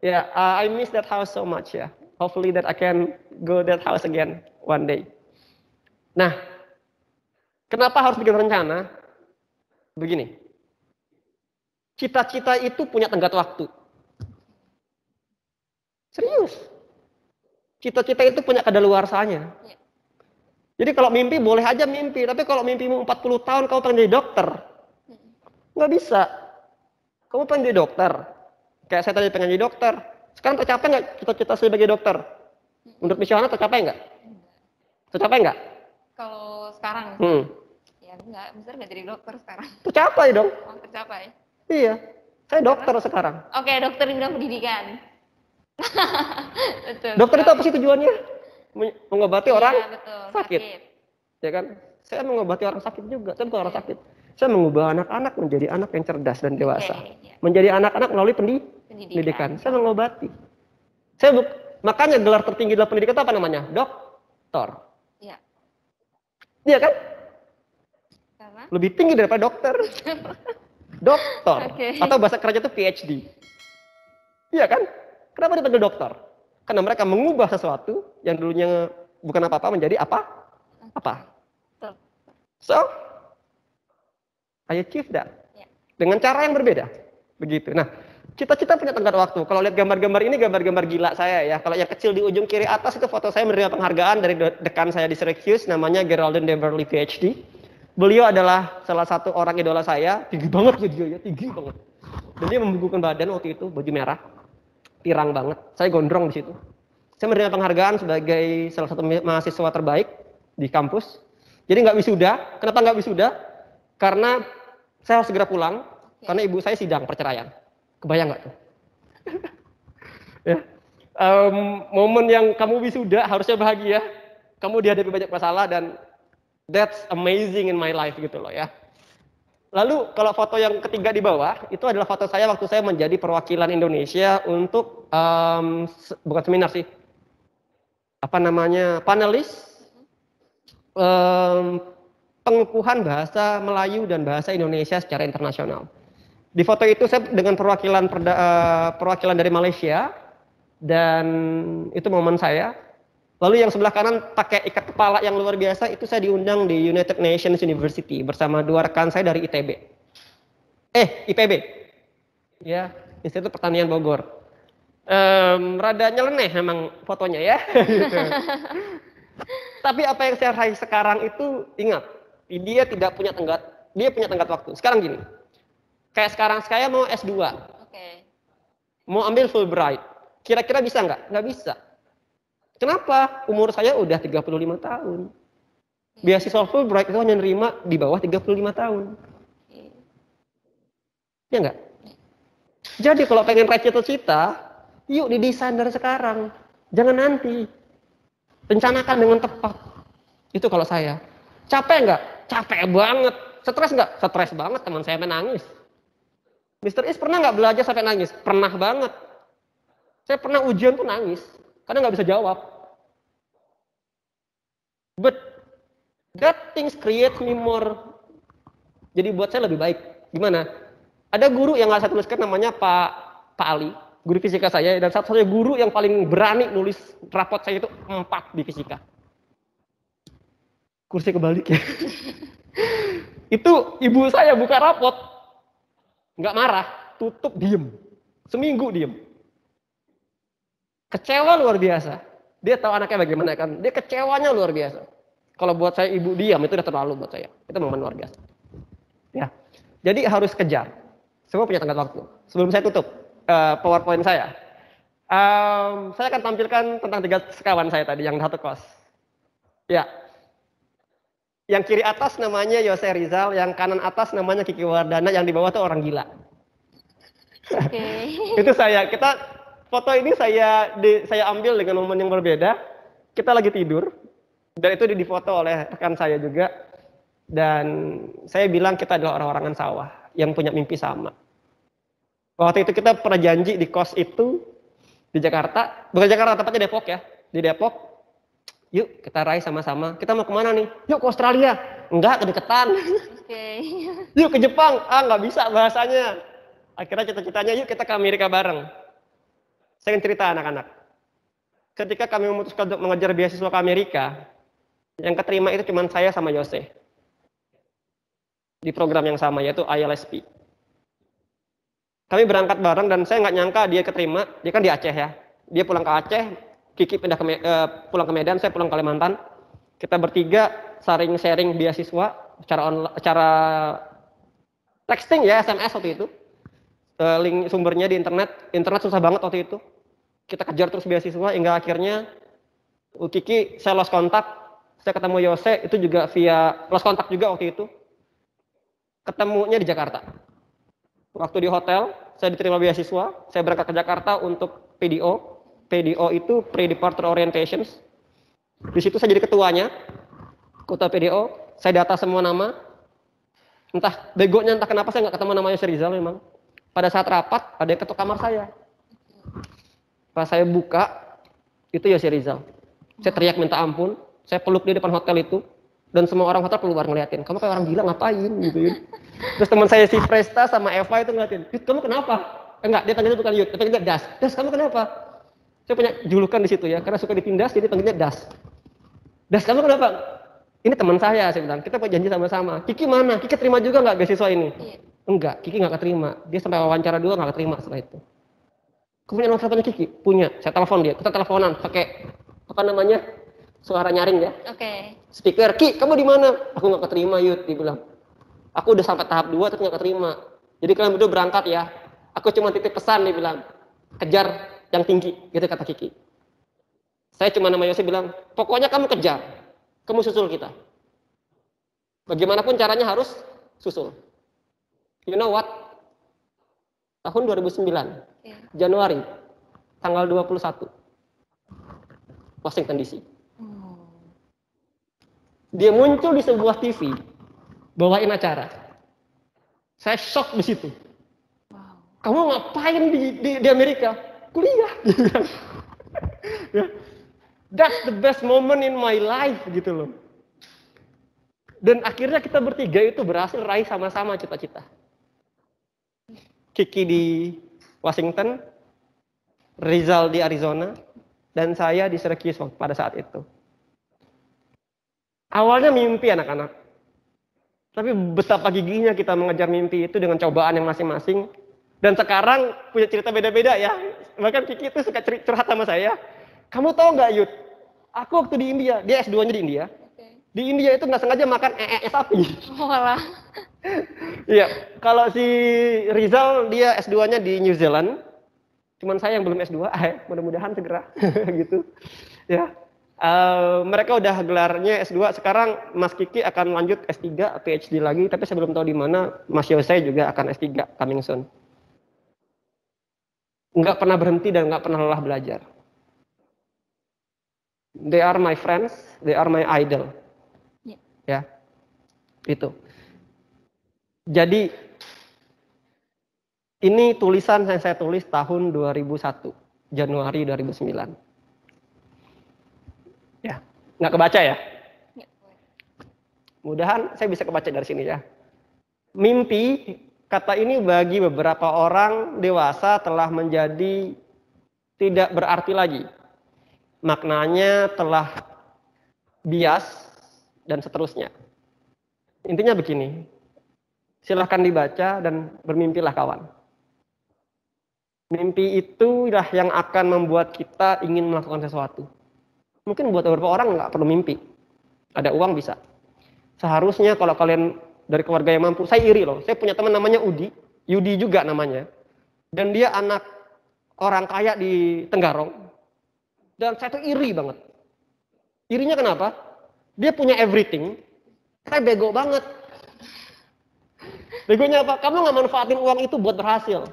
Ya, I miss that house so much ya. Hopefully that I can go that house again one day. Nah, kenapa harus bikin rencana? Begini, cita-cita itu punya tenggat waktu. Serius. Cita-cita itu punya kadaluarsanya. Jadi kalau mimpi boleh aja mimpi, tapi kalau mimpimu 40 tahun kamu pengen jadi dokter, nggak bisa. Kamu pengen jadi dokter, kayak saya tadi pengen jadi dokter. Sekarang tercapai nggak cita-cita sebagai dokter? Menurut misioner tercapai nggak? Tercapai nggak? Kalau sekarang, ya enggak, besar nggak jadi dokter sekarang. Tercapai dong. Oh, tercapai. Iya, saya dokter sekarang. Oke, dokter di bidang pendidikan. Betul. Dokter itu apa sih tujuannya? Mengobati orang betul, sakit. Ya kan? Saya mengobati orang sakit juga, saya bukan orang sakit. Saya mengubah anak-anak menjadi anak yang cerdas dan dewasa. Menjadi anak-anak melalui pendidikan. Saya mengobati. Saya Makanya gelar tertinggi dalam pendidikan itu apa namanya? Doktor. Iya. Iya kan? Karena? Lebih tinggi daripada dokter. Doktor. Oke. Atau bahasa kerennya itu PhD. Iya kan? Kenapa dipanggil dokter? Karena mereka mengubah sesuatu yang dulunya bukan apa-apa menjadi apa-apa. Betul. So, I achieve that. Ya. Dengan cara yang berbeda. Begitu. Nah, cita-cita punya tenggat waktu. Kalau lihat gambar-gambar ini, gambar-gambar gila saya ya. Kalau yang kecil di ujung kiri atas itu foto saya menerima penghargaan dari dekan saya di Syracuse, namanya Geraldine Beverly PhD. Beliau adalah salah satu orang idola saya, tinggi banget ya dia, ya, tinggi banget. Dan dia membukukan badan waktu itu, baju merah, pirang banget. Saya gondrong di situ. Saya menerima penghargaan sebagai salah satu mahasiswa terbaik di kampus. Jadi nggak wisuda. Kenapa nggak wisuda? Karena saya harus segera pulang, karena ibu saya sidang perceraian. Kebayang nggak tuh? Ya. Momen yang kamu wisuda harusnya bahagia. Kamu dihadapi banyak masalah dan that's amazing in my life gitu loh ya. Lalu kalau foto yang ketiga di bawah itu adalah foto saya waktu saya menjadi perwakilan Indonesia untuk bukan seminar sih, apa namanya, panelis pengukuhan bahasa Melayu dan bahasa Indonesia secara internasional. Di foto itu saya dengan perwakilan dari Malaysia dan itu momen saya. Lalu yang sebelah kanan pakai ikat kepala yang luar biasa itu saya diundang di United Nations University bersama dua rekan saya dari ITB. IPB. Ya, Institut Pertanian Bogor. Rada nyeleneh memang fotonya ya. Tapi apa yang saya raih sekarang itu ingat, dia tidak punya dia punya tenggat waktu. Sekarang gini. Kayak sekarang saya mau S2. Oke. Mau ambil Fulbright. Kira-kira bisa nggak? Nggak bisa. Kenapa? Umur saya udah 35 tahun. Beasiswa Fulbright itu hanya nerima di bawah 35 tahun. Ya enggak? Jadi kalau pengen raih cita-cita, yuk didesain dari sekarang. Jangan nanti. Rencanakan dengan tepat. Itu kalau saya. Capek enggak? Capek banget. Stres enggak? Stres banget, teman saya menangis. Mr. Is pernah nggak belajar sampai nangis? Pernah banget. Saya pernah ujian tuh nangis. Karena nggak bisa jawab. But that things create me more. Jadi buat saya lebih baik. Gimana? Ada guru yang nggak saya tuliskan namanya Pak Ali, guru fisika saya, dan satu-satunya guru yang paling berani nulis rapot saya itu 4 di fisika. Kursi kebalik ya. Itu ibu saya buka rapot, nggak marah, tutup diem, seminggu diem. Kecewa luar biasa. Dia tahu anaknya bagaimana kan. Dia kecewanya luar biasa. Kalau buat saya ibu diam itu udah terlalu buat saya. Itu momen luar biasa. Ya. Jadi harus kejar. Semua punya tenggat waktu. Sebelum saya tutup PowerPoint saya. Saya akan tampilkan tentang 3 sekawan saya tadi yang satu kos. Ya. Yang kiri atas namanya Yose Rizal, yang kanan atas namanya Kiki Wardana, yang di bawah tuh orang gila. Oke. Itu saya. Foto ini saya ambil dengan momen yang berbeda. Kita lagi tidur dan itu difoto oleh rekan saya juga. Dan saya bilang kita adalah orang-orangan sawah yang punya mimpi sama. Waktu itu kita pernah janji di kos itu di Jakarta, bukan Jakarta, tepatnya Depok ya. Di Depok, yuk kita raih sama-sama. Kita mau kemana nih? Yuk ke Australia. Enggak, kedeketan. Oke. Yuk ke Jepang. Nggak bisa bahasanya. Akhirnya cita-citanya yuk kita ke Amerika bareng. Saya ingin cerita anak-anak. Ketika kami memutuskan untuk mengejar beasiswa ke Amerika, yang keterima itu cuma saya sama Yose. Di program yang sama, yaitu ILSP. Kami berangkat bareng dan saya nggak nyangka dia keterima. Dia kan di Aceh ya. Dia pulang ke Aceh, Kiki pindah pulang ke Medan, saya pulang ke Kalimantan. Kita bertiga saling sharing beasiswa secara texting ya, SMS waktu itu. Link sumbernya di internet susah banget waktu itu. Kita kejar terus beasiswa hingga akhirnya Kiki saya lost kontak, saya ketemu Yose itu juga via lost kontak juga waktu itu. Ketemunya di Jakarta. Waktu di hotel, saya diterima beasiswa, saya berangkat ke Jakarta untuk PDO. PDO itu Pre-Departure Orientations. Di situ saya jadi ketuanya, ketua PDO, saya data semua nama. Entah begonya, entah kenapa saya nggak ketemu namanya Rizal memang. Pada saat rapat, ada yang ketuk kamar saya. Pas saya buka, Itu ya si Rizal. Saya teriak minta ampun, saya peluk dia depan hotel itu, dan semua orang hotel keluar ngeliatin, kamu kayak orang gila ngapain gitu ya. Terus teman saya si Presta sama Eva itu ngeliatin, Yud kamu kenapa? Enggak, dia panggilnya bukan Yud, dia panggilnya Das. Das kamu kenapa? Saya punya julukan di situ ya, karena suka ditindas jadi panggilnya Das. Das kamu kenapa? Ini teman saya bilang, kita punya janji sama-sama. Kiki mana? Kiki terima juga nggak beasiswa ini? Iya. Enggak, Kiki nggak keterima. Dia sampai wawancara dua nggak keterima setelah itu. Kamu punya nomor teleponnya Kiki? Punya. Saya telepon dia. Kita teleponan pakai apa namanya? Suara nyaring ya. Oke. Speaker. Ki, kamu di mana? Aku nggak keterima, Yud. Dia bilang. Aku udah sampai tahap 2 tapi nggak keterima. Jadi kalian berdua berangkat ya. Aku cuma titip pesan, dia bilang. Kejar yang tinggi, gitu kata Kiki. Saya cuma nama Yose bilang, pokoknya kamu kejar. Kamu susul kita. Bagaimanapun caranya harus susul. You know what? Tahun 2009, Januari, tanggal 21, Washington DC. Dia muncul di sebuah TV, bawain acara. Saya shock di situ. Kamu ngapain di Amerika? Kuliah. That's the best moment in my life gitu loh. Dan akhirnya kita bertiga itu berhasil raih sama-sama cita-cita. Kiki di Washington, Rizal di Arizona, dan saya di Syracuse pada saat itu. Awalnya mimpi anak-anak. Tapi betapa gigihnya kita mengejar mimpi itu dengan cobaan yang masing-masing. Dan sekarang punya cerita beda-beda ya. Bahkan Kiki itu suka curhat sama saya. Kamu tahu nggak Yud? Aku waktu di India, dia S2-nya di India. Di India itu nggak sengaja makan sapi. Walah. Iya, kalau si Rizal dia S2-nya di New Zealand. Cuman saya yang belum S2, mudah-mudahan segera gitu. Ya. Mereka udah gelarnya S2, sekarang Mas Kiki akan lanjut S3, PhD lagi, tapi saya belum tahu di mana. Mas Yose juga akan S3 coming soon. Nggak pernah berhenti dan nggak pernah lelah belajar. They are my friends, they are my idol. Ya, itu. Jadi ini tulisan yang saya tulis tahun 2001, Januari 2009. Ya, nggak kebaca ya? Mudahan saya bisa kebaca dari sini ya. Mimpi, kata ini bagi beberapa orang dewasa telah menjadi tidak berarti lagi. Maknanya telah bias dan seterusnya. Intinya begini, silahkan dibaca dan bermimpilah kawan. Mimpi itulah yang akan membuat kita ingin melakukan sesuatu. Mungkin buat beberapa orang nggak perlu mimpi. Ada uang bisa. Seharusnya kalau kalian dari keluarga yang mampu, saya iri loh. Saya punya teman namanya Udi, Yudi juga namanya. Dan dia anak orang kaya di Tenggarong. Dan saya tuh iri banget. Irinya kenapa? Dia punya everything. Saya bego banget. Begonya apa? Kamu nggak manfaatin uang itu buat berhasil.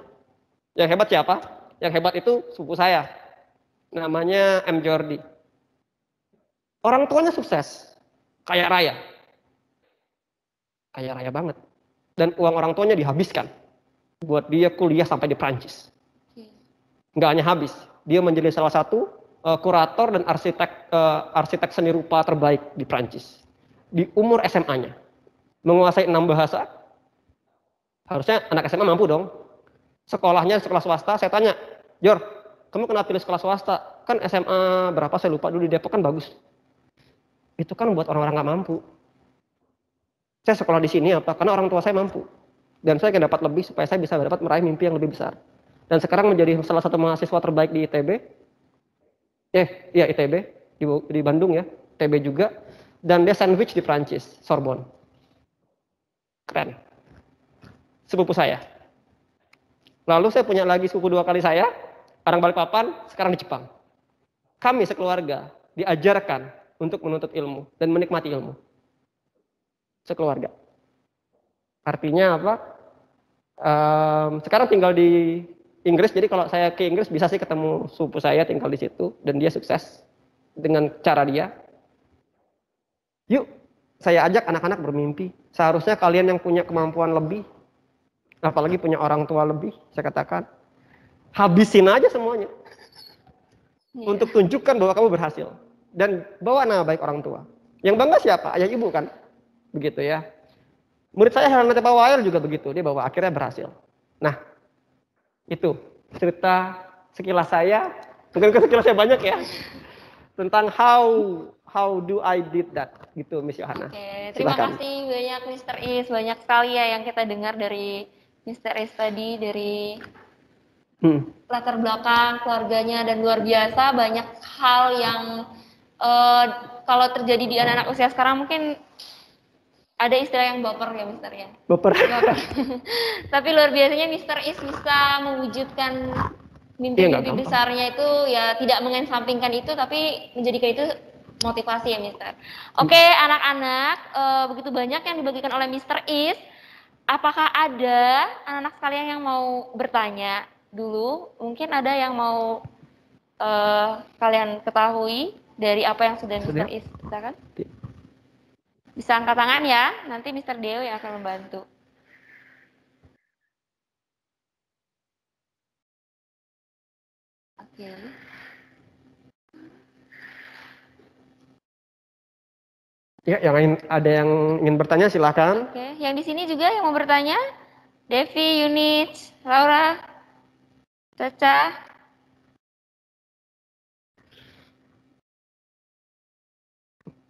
Yang hebat siapa? Yang hebat itu sepupu saya. Namanya M. Jordi. Orang tuanya sukses. Kaya raya. Kaya raya banget. Dan uang orang tuanya dihabiskan. Buat dia kuliah sampai di Prancis. Nggak hanya habis. Dia menjadi salah satu kurator dan arsitek seni rupa terbaik di Prancis. Di umur SMA-nya. Menguasai 6 bahasa. Harusnya anak SMA mampu dong. Sekolahnya sekolah swasta, saya tanya, Jor, kamu kenapa pilih sekolah swasta? Kan SMA berapa saya lupa dulu di Depok kan bagus. Itu kan buat orang-orang nggak mampu. Saya sekolah di sini apa? Karena orang tua saya mampu. Dan saya akan dapat lebih supaya saya bisa dapat meraih mimpi yang lebih besar. Dan sekarang menjadi salah satu mahasiswa terbaik di ITB. Iya ITB, di Bandung ya. ITB juga. Dan dia sandwich di Prancis, Sorbonne. Keren. Sepupu saya. Lalu saya punya lagi sepupu 2 kali saya, orang Balikpapan, sekarang di Jepang. Kami sekeluarga diajarkan untuk menuntut ilmu dan menikmati ilmu. Sekeluarga. Artinya apa? Sekarang tinggal di Inggris, jadi kalau saya ke Inggris bisa sih ketemu sepupu saya tinggal di situ dan dia sukses dengan cara dia. Yuk, saya ajak anak-anak bermimpi. Seharusnya kalian yang punya kemampuan lebih, apalagi punya orang tua lebih, saya katakan, habisin aja semuanya. Iya. untuk tunjukkan bahwa kamu berhasil dan bawa nama baik orang tua. Yang bangga siapa? Ayah ibu kan? Begitu ya. Murid saya Helena Tepawail juga begitu, dia bawa akhirnya berhasil. Nah, itu cerita sekilas saya, mungkin sekilasnya banyak ya, tentang how do I did that, gitu Miss Yohana. Oke, terima Silakan. kasih banyak Mr. Is, banyak sekali ya yang kita dengar dari Mr. Is tadi, dari latar belakang keluarganya, dan luar biasa banyak hal yang kalau terjadi di anak-anak usia sekarang mungkin ada istilah yang baper ya Mister ya. Baper. Tapi luar biasanya Mr. Is bisa mewujudkan mimpi-mimpi besarnya itu ya, tidak mengesampingkan itu tapi menjadikan itu motivasi ya Mister. Oke, anak-anak, begitu banyak yang dibagikan oleh Mr. Is. Apakah ada anak-anak sekalian yang mau bertanya dulu? Mungkin ada yang mau kalian ketahui dari apa yang sudah Mr. Is katakan? Bisa angkat tangan ya, nanti Mr. Deo yang akan membantu. Oke. Ya, ada yang ingin bertanya silakan. Oke, yang di sini juga yang mau bertanya? Devi, Yunits, Laura, Caca.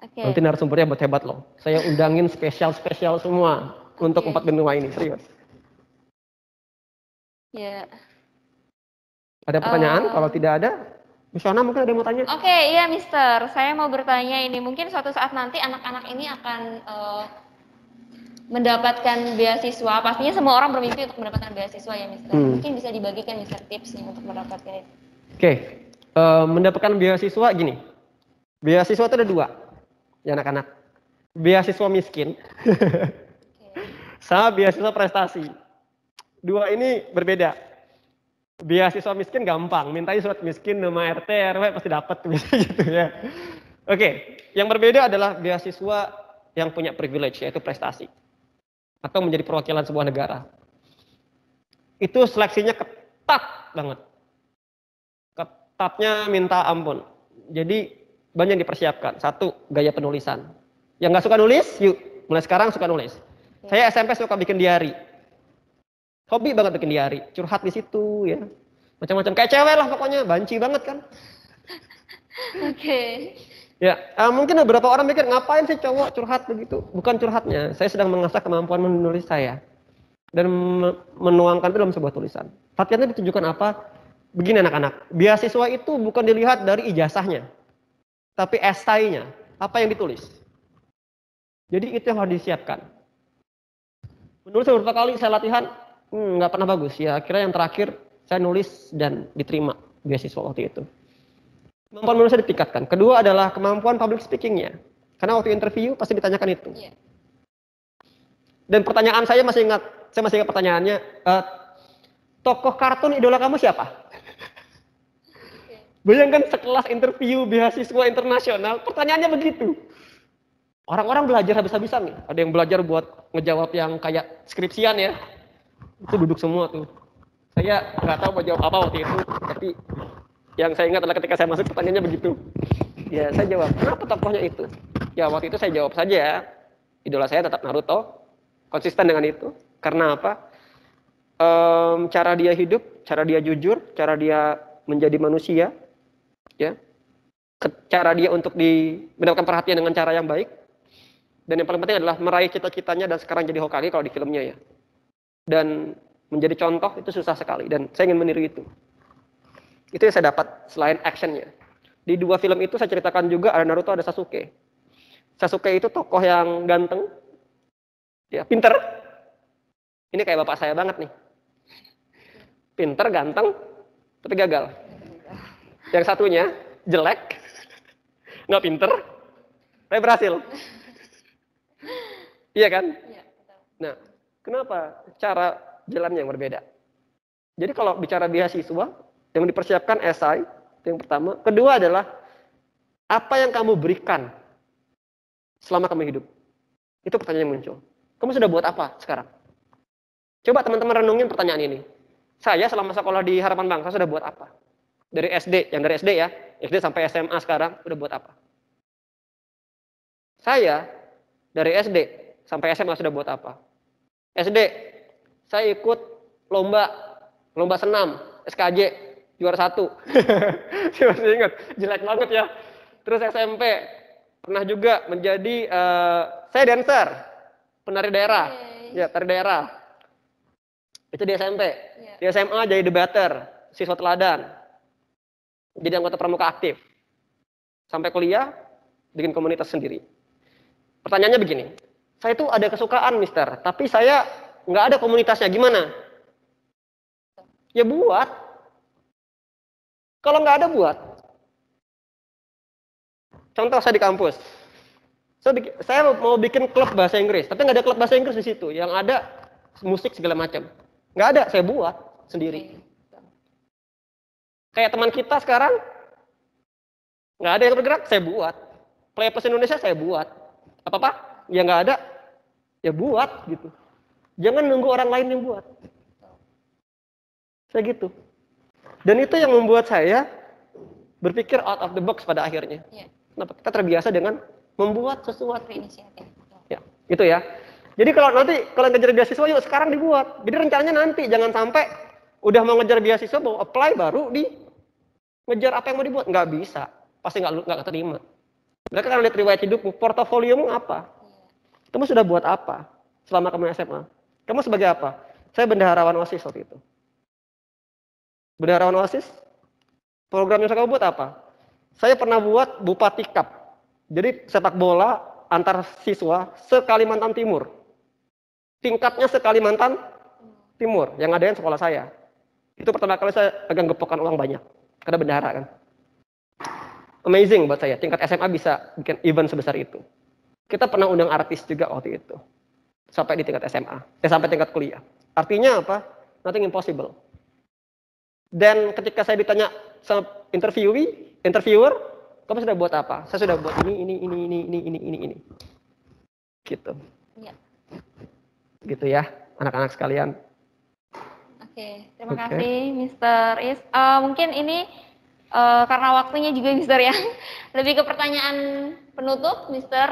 Oke. Nanti narasumbernya hebat loh. Saya undangin spesial semua untuk 4 benua ini, serius. Ya. Ada pertanyaan? Kalau tidak ada, Miss Yohana mungkin ada yang mau tanya? Oke, iya Mister. Saya mau bertanya ini. Mungkin suatu saat nanti anak-anak ini akan mendapatkan beasiswa. Pastinya semua orang bermimpi untuk mendapatkan beasiswa ya Mister. Mungkin bisa dibagikan Mister tipsnya untuk mendapatkan itu. Oke, mendapatkan beasiswa gini. Beasiswa itu ada 2. Ya anak-anak. Beasiswa miskin. Sama beasiswa prestasi. 2 ini berbeda. Beasiswa miskin gampang, mintain surat miskin, nama RT, RW pasti dapat gitu ya. Oke, yang berbeda adalah beasiswa yang punya privilege, yaitu prestasi. Atau menjadi perwakilan sebuah negara. Itu seleksinya ketat banget. Ketatnya minta ampun. Jadi banyak yang dipersiapkan. 1, gaya penulisan. Yang nggak suka nulis, yuk mulai sekarang suka nulis. Saya SMP suka bikin diary. Hobi banget bikin diary, curhat di situ ya. Macam-macam kayak cewek lah pokoknya, banci banget kan. Oke. Ya, mungkin beberapa orang mikir ngapain sih cowok curhat begitu? Bukan curhatnya, saya sedang mengasah kemampuan menulis saya dan menuangkan itu dalam sebuah tulisan. Latihannya ditujukan apa? Begini anak-anak, beasiswa itu bukan dilihat dari ijazahnya, tapi esainya, apa yang ditulis. Jadi itu yang harus disiapkan. Menulis beberapa kali saya latihan, nggak pernah bagus ya. Akhirnya yang terakhir saya nulis dan diterima beasiswa waktu itu. Kemampuan menulisnya ditingkatkan. Kedua adalah kemampuan public speakingnya. Karena waktu interview pasti ditanyakan itu. Yeah. Dan pertanyaan saya masih ingat pertanyaannya. Tokoh kartun idola kamu siapa? Bayangkan sekelas interview beasiswa internasional, pertanyaannya begitu. Orang-orang belajar habis-habisan nih. Ada yang belajar buat ngejawab yang kayak skripsian ya. Itu duduk semua tuh. Saya nggak tahu mau jawab apa waktu itu, tapi yang saya ingat adalah ketika saya masuk pertanyaannya begitu. Ya saya jawab, kenapa tokohnya itu? Ya waktu itu saya jawab saja, idola saya tetap Naruto, konsisten dengan itu. Karena apa? Cara dia hidup, cara dia jujur, cara dia menjadi manusia, ya, cara dia untuk mendapatkan perhatian dengan cara yang baik, dan yang paling penting adalah meraih cita-citanya dan sekarang jadi Hokage kalau di filmnya ya. Dan menjadi contoh itu susah sekali dan saya ingin meniru itu. Itu yang saya dapat selain actionnya. Di 2 film itu saya ceritakan juga ada Naruto, ada Sasuke. Sasuke itu tokoh yang ganteng, ya pinter. Ini kayak bapak saya banget nih. Pinter, ganteng, tapi gagal. Yang satunya jelek, nggak pinter, tapi berhasil. Iya kan? Nah, kenapa? Cara jalannya yang berbeda. Jadi kalau bicara beasiswa, yang dipersiapkan esai, itu yang pertama. Kedua adalah, apa yang kamu berikan selama kamu hidup? Itu pertanyaan yang muncul. Kamu sudah buat apa sekarang? Coba teman-teman renungin pertanyaan ini. Saya selama sekolah di Harapan Bangsa sudah buat apa? Dari SD, yang dari SD ya, SD sampai SMA sekarang udah buat apa? Saya dari SD sampai SMA sudah buat apa? SD, saya ikut lomba senam, SKJ, juara 1. Saya masih ingat, jelek banget ya. Terus SMP, pernah juga menjadi, saya dancer, penari daerah. Ya, tari daerah. Itu di SMP. Di SMA jadi debater, siswa teladan. Jadi anggota pramuka aktif. Sampai kuliah, bikin komunitas sendiri. Pertanyaannya begini, saya itu ada kesukaan, Mister, tapi saya nggak ada komunitasnya, gimana? Ya buat. Kalau nggak ada buat. Contoh saya di kampus. Saya mau bikin klub bahasa Inggris, tapi nggak ada klub bahasa Inggris di situ. Yang ada musik segala macam. Nggak ada, saya buat sendiri. Kayak teman kita sekarang, nggak ada yang bergerak, saya buat. Play Plus Indonesia saya buat. Apa-apa? Ya nggak ada, ya buat gitu. Jangan nunggu orang lain yang buat. Saya gitu. Dan itu yang membuat saya berpikir out of the box pada akhirnya. Kenapa? Kita terbiasa dengan membuat sesuatu. Ya, gitu ya. Jadi kalau ngejar beasiswa, yuk sekarang dibuat. Jadi rencananya nanti, jangan sampai udah mau ngejar beasiswa, mau apply baru ngejar apa yang mau dibuat. Nggak bisa, pasti nggak keterima. Mereka akan lihat riwayat hidupmu, portofoliomu apa. Kamu sudah buat apa selama kamu SMA? Kamu sebagai apa? Saya bendaharawan OSIS waktu itu. Bendaharawan OSIS, program yang saya buat apa? Saya pernah buat Bupati Cup. Jadi sepak bola antar siswa se-Kalimantan Timur. Tingkatnya se-Kalimantan Timur, yang ngadain sekolah saya. Itu pertama kali saya pegang gepokan uang banyak. Karena bendahara kan. Amazing buat saya, tingkat SMA bisa bikin event sebesar itu. Kita pernah undang artis juga waktu itu. Sampai di tingkat SMA, sampai tingkat kuliah. Artinya apa? Nothing impossible. Dan ketika saya ditanya sama interviewer, kamu sudah buat apa? Saya sudah buat ini. Gitu. Ya. Gitu ya, anak-anak sekalian. Oke, terima kasih Mr. Is. Mungkin ini karena waktunya juga Mr. ya. Lebih ke pertanyaan penutup Mr.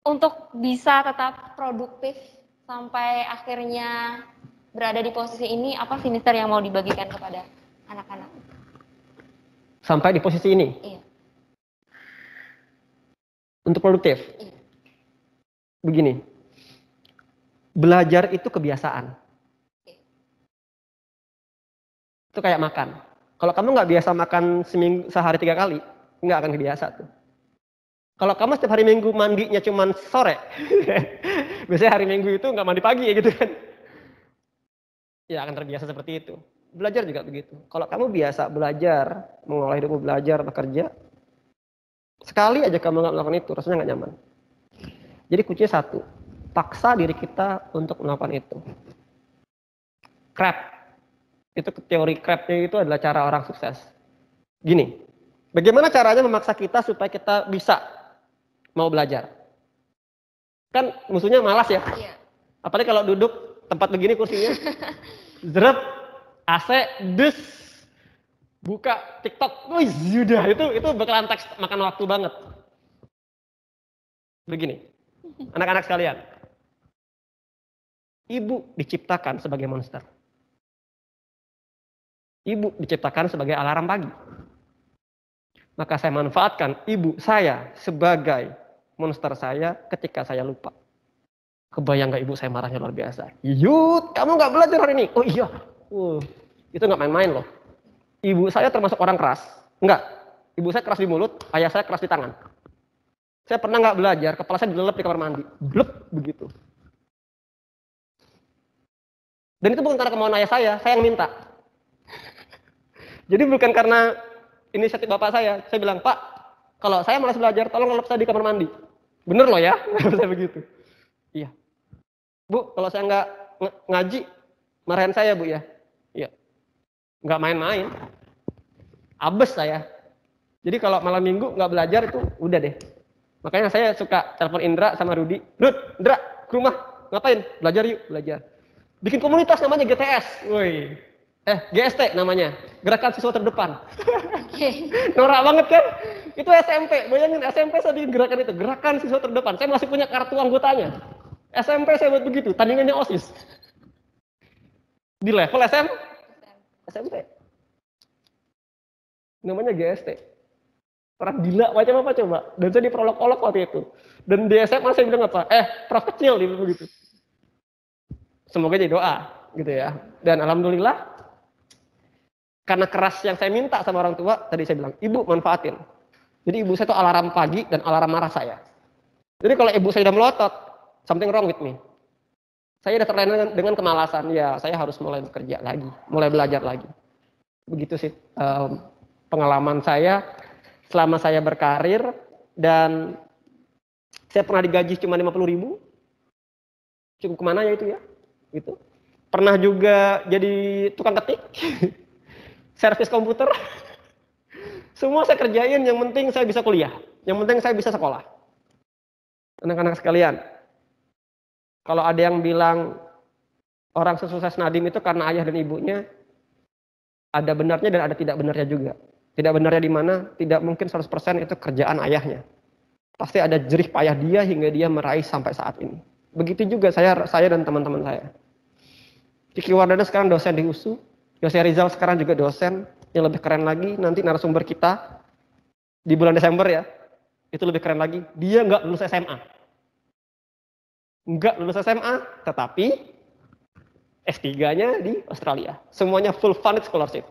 Untuk bisa tetap produktif sampai akhirnya berada di posisi ini, apa sih Mr. yang mau dibagikan kepada anak-anak? Sampai di posisi ini? Iya. Untuk produktif? Iya. Begini, belajar itu kebiasaan. Itu kayak makan. Kalau kamu nggak biasa makan sehari 3 kali, nggak akan kebiasa tuh. Kalau kamu setiap hari Minggu mandinya cuma sore, biasanya hari Minggu itu nggak mandi pagi ya gitu kan. Ya akan terbiasa seperti itu. Belajar juga begitu. Kalau kamu biasa belajar, mengolah hidupmu belajar, bekerja, sekali aja kamu nggak melakukan itu, rasanya nggak nyaman. Jadi kuncinya satu, paksa diri kita untuk melakukan itu. Itu teori Krebs-nya itu adalah cara orang sukses. Gini, bagaimana caranya memaksa kita supaya kita bisa mau belajar? Kan musuhnya malas ya. Iya. Apalagi kalau duduk tempat begini kursinya, zrep, AC, dus, buka TikTok, wih, sudah itu bakalan makan waktu banget. Begini, anak-anak sekalian, ibu diciptakan sebagai monster. Ibu diciptakan sebagai alarm pagi. Maka saya manfaatkan ibu saya sebagai monster saya ketika saya lupa. Kebayang gak ibu saya marahnya luar biasa. Yud, kamu gak belajar hari ini? Oh iya. Itu gak main-main loh. Ibu saya termasuk orang keras. Enggak. Ibu saya keras di mulut, ayah saya keras di tangan. Saya pernah gak belajar, kepala saya dilelep di kamar mandi. Blep, begitu. Dan itu bukan karena kemauan ayah saya yang minta. Jadi bukan karena inisiatif bapak saya bilang, Pak, kalau saya malas belajar, tolong lelep saya di kamar mandi. Bener loh ya, saya begitu. Iya. Bu, kalau saya nggak ngaji, marahin saya Bu ya. Iya. Nggak main-main. Abes saya. Jadi kalau malam minggu nggak belajar itu udah deh. Makanya saya suka telepon Indra sama Rudi. Indra, ke rumah. Ngapain? Belajar yuk, belajar. Bikin komunitas namanya GTS. Woi. GST namanya, Gerakan Siswa Terdepan. Norak banget kan? Itu SMP, bayangin SMP saya bikin gerakan itu, gerakan siswa terdepan. Saya masih punya kartu anggotanya. SMP saya buat begitu, tandingannya OSIS. Di level SMP. Namanya GST. Orang gila macam apa coba? Dan saya diperolok-olok waktu itu. Dan di SMA saya bilang apa? Prof kecil gitu begitu. Semoga jadi doa gitu ya. Dan alhamdulillah karena keras yang saya minta sama orang tua, tadi saya bilang, ibu manfaatin. Jadi ibu saya itu alarm pagi dan alarm marah saya. Jadi kalau ibu saya udah melotot, something wrong with me. Saya udah terlena dengan kemalasan, ya saya harus mulai bekerja lagi, mulai belajar lagi. Begitu sih pengalaman saya selama saya berkarir, dan saya pernah digaji cuma 50.000, cukup kemana ya itu ya, gitu. Pernah juga jadi tukang ketik, servis komputer, semua saya kerjain, yang penting saya bisa kuliah, yang penting saya bisa sekolah. Anak-anak sekalian, kalau ada yang bilang orang sesukses Nadiem itu karena ayah dan ibunya, ada benarnya dan ada tidak benarnya juga. Tidak benarnya di mana? Tidak mungkin 100% itu kerjaan ayahnya. Pasti ada jerih payah dia hingga dia meraih sampai saat ini. Begitu juga saya dan teman-teman saya. Kiki Wardana sekarang dosen di USU. Yose Rizal sekarang juga dosen. Yang lebih keren lagi, nanti narasumber kita di bulan Desember ya. Itu lebih keren lagi. Dia nggak lulus SMA. Nggak lulus SMA, tetapi S3-nya di Australia. Semuanya full funded scholarship.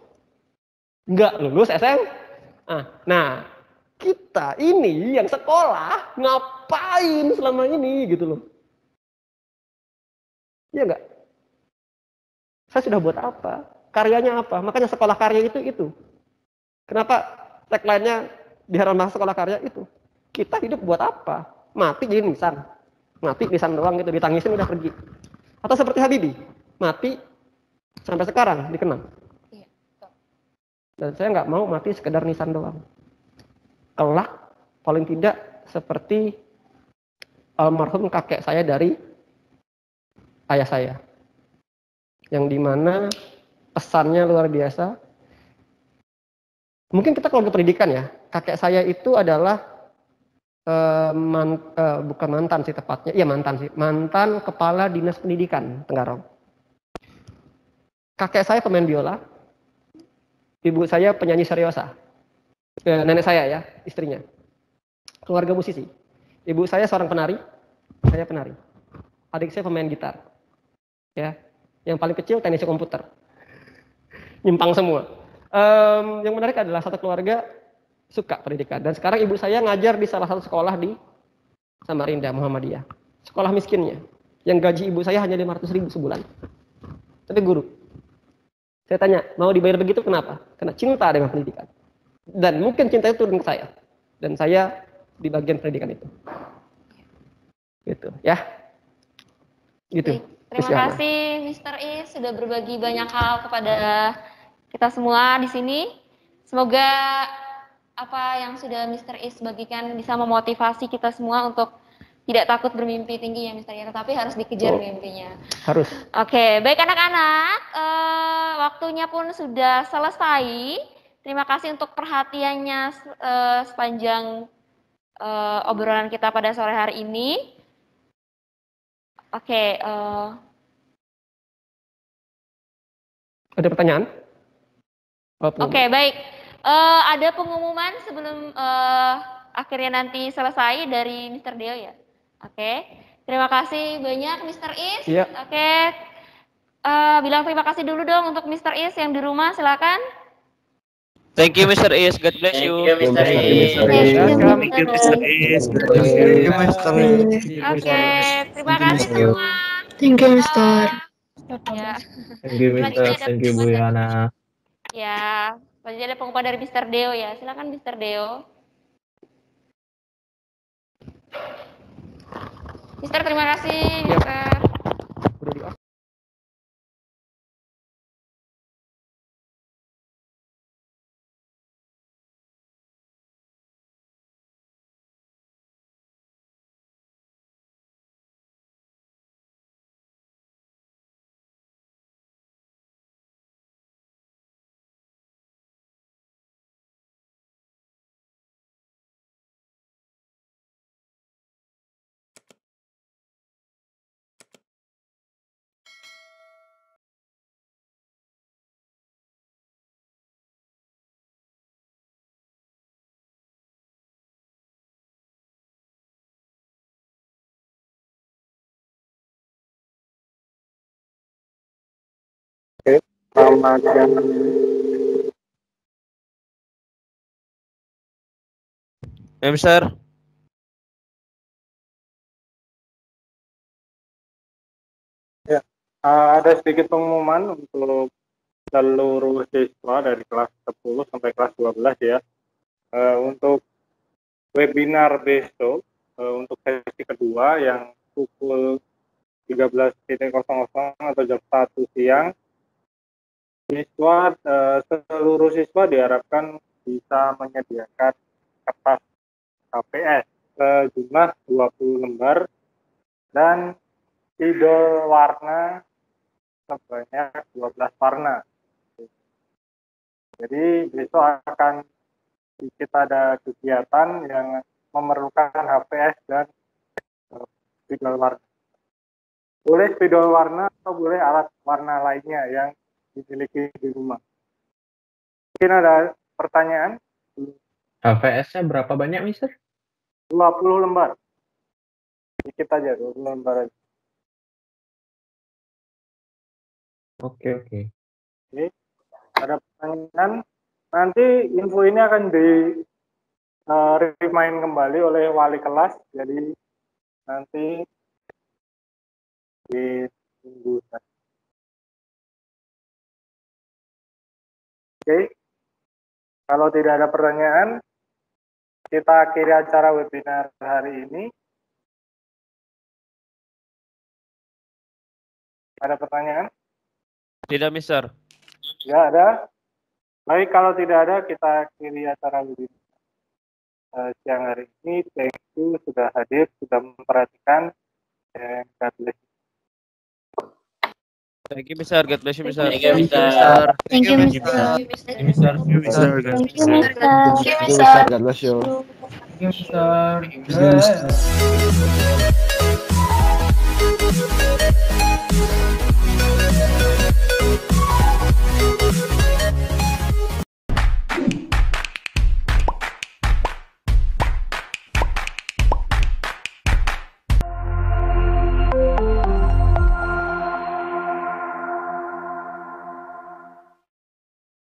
Nggak lulus SMA. Nah, kita ini yang sekolah ngapain selama ini gitu loh. Iya nggak? Saya sudah buat apa? Karyanya apa? Makanya sekolah karya itu. Kenapa tagline-nya di halaman sekolah karya itu? Kita hidup buat apa? Mati jadi nisan. Mati nisan doang gitu, ditangisin udah pergi. Atau seperti Habibie, mati sampai sekarang dikenang. Dan saya nggak mau mati sekedar nisan doang. Kelak, paling tidak seperti almarhum kakek saya dari ayah saya. Yang dimana pesannya luar biasa. Mungkin kita keluarga pendidikan ya. Kakek saya itu adalah bukan mantan sih tepatnya. Iya mantan sih. Mantan kepala dinas pendidikan Tenggarong. Kakek saya pemain biola. Ibu saya penyanyi seriosa. Nenek saya ya, istrinya. Keluarga musisi. Ibu saya seorang penari, saya penari. Adik saya pemain gitar. Ya. Yang paling kecil teknisi komputer. Nyimpang semua. Yang menarik adalah satu keluarga suka pendidikan. Dan sekarang ibu saya ngajar di salah satu sekolah di Samarinda, Muhammadiyah. Sekolah miskinnya. Yang gaji ibu saya hanya 500.000 sebulan. Tapi guru. Saya tanya, mau dibayar begitu kenapa? Karena cinta dengan pendidikan. Dan mungkin cinta itu turun ke saya. Dan saya di bagian pendidikan itu. Gitu, ya. Gitu. Terima kasih Mr. Is sudah berbagi banyak hal kepada kita semua di sini. Semoga apa yang sudah Mr. Is bagikan bisa memotivasi kita semua untuk tidak takut bermimpi tinggi ya Mr. Ya, tetapi harus dikejar mimpinya. Harus. Oke, baik anak-anak, waktunya pun sudah selesai. Terima kasih untuk perhatiannya sepanjang obrolan kita pada sore hari ini. Oke. Ada pertanyaan? Oke, baik. Ada pengumuman sebelum akhirnya nanti selesai dari Mr. Deo ya. Oke. Terima kasih banyak Mr. Is. Iya. Oke. Bilang terima kasih dulu dong untuk Mr. Is yang di rumah, silakan. Thank you Mr. Is, God bless you. Thank you Mr. Is. Thank you Mr. Is. Oke, terima kasih semua. Thank you, Mister. Ya. Thank you Mister. Thank you Bu Yana. Ya, selanjutnya ada pengumuman dari Mr. Deo ya. Silakan Mr. Deo. Mister, terima kasih, Mister. Udah di off. Selamat siang. Ya, Mister. Ada sedikit pengumuman untuk seluruh siswa dari kelas 10 sampai kelas 12 ya. Untuk webinar besok, untuk sesi kedua yang pukul 13.00 atau jam 1 siang, seluruh siswa diharapkan bisa menyediakan kertas KPS sejumlah 20 lembar dan spidol warna sebanyak 12 warna. Jadi besok akan kita ada kegiatan yang memerlukan HPS dan spidol warna. Boleh spidol warna atau boleh alat warna lainnya yang dimiliki di rumah. Mungkin ada pertanyaan? HVS-nya berapa banyak, Mister? 20 lembar. Sedikit aja, 20 lembar aja. Oke. Oke. Ada pertanyaan? Nanti info ini akan remind kembali oleh wali kelas. Jadi nanti ditunggu. Oke. Kalau tidak ada pertanyaan, kita akhiri acara webinar hari ini. Ada pertanyaan? Tidak, Mister. Tidak ada. Baik, kalau tidak ada, kita akhiri acara webinar siang hari ini. Thank you sudah hadir, sudah memperhatikan. And God bless you. Thank you, Mister. God bless you, Mister. Thank you, Mister. Thank you, Mister. Thank you, Mister. Thank you, Mister. God bless you. Thank you, Mister.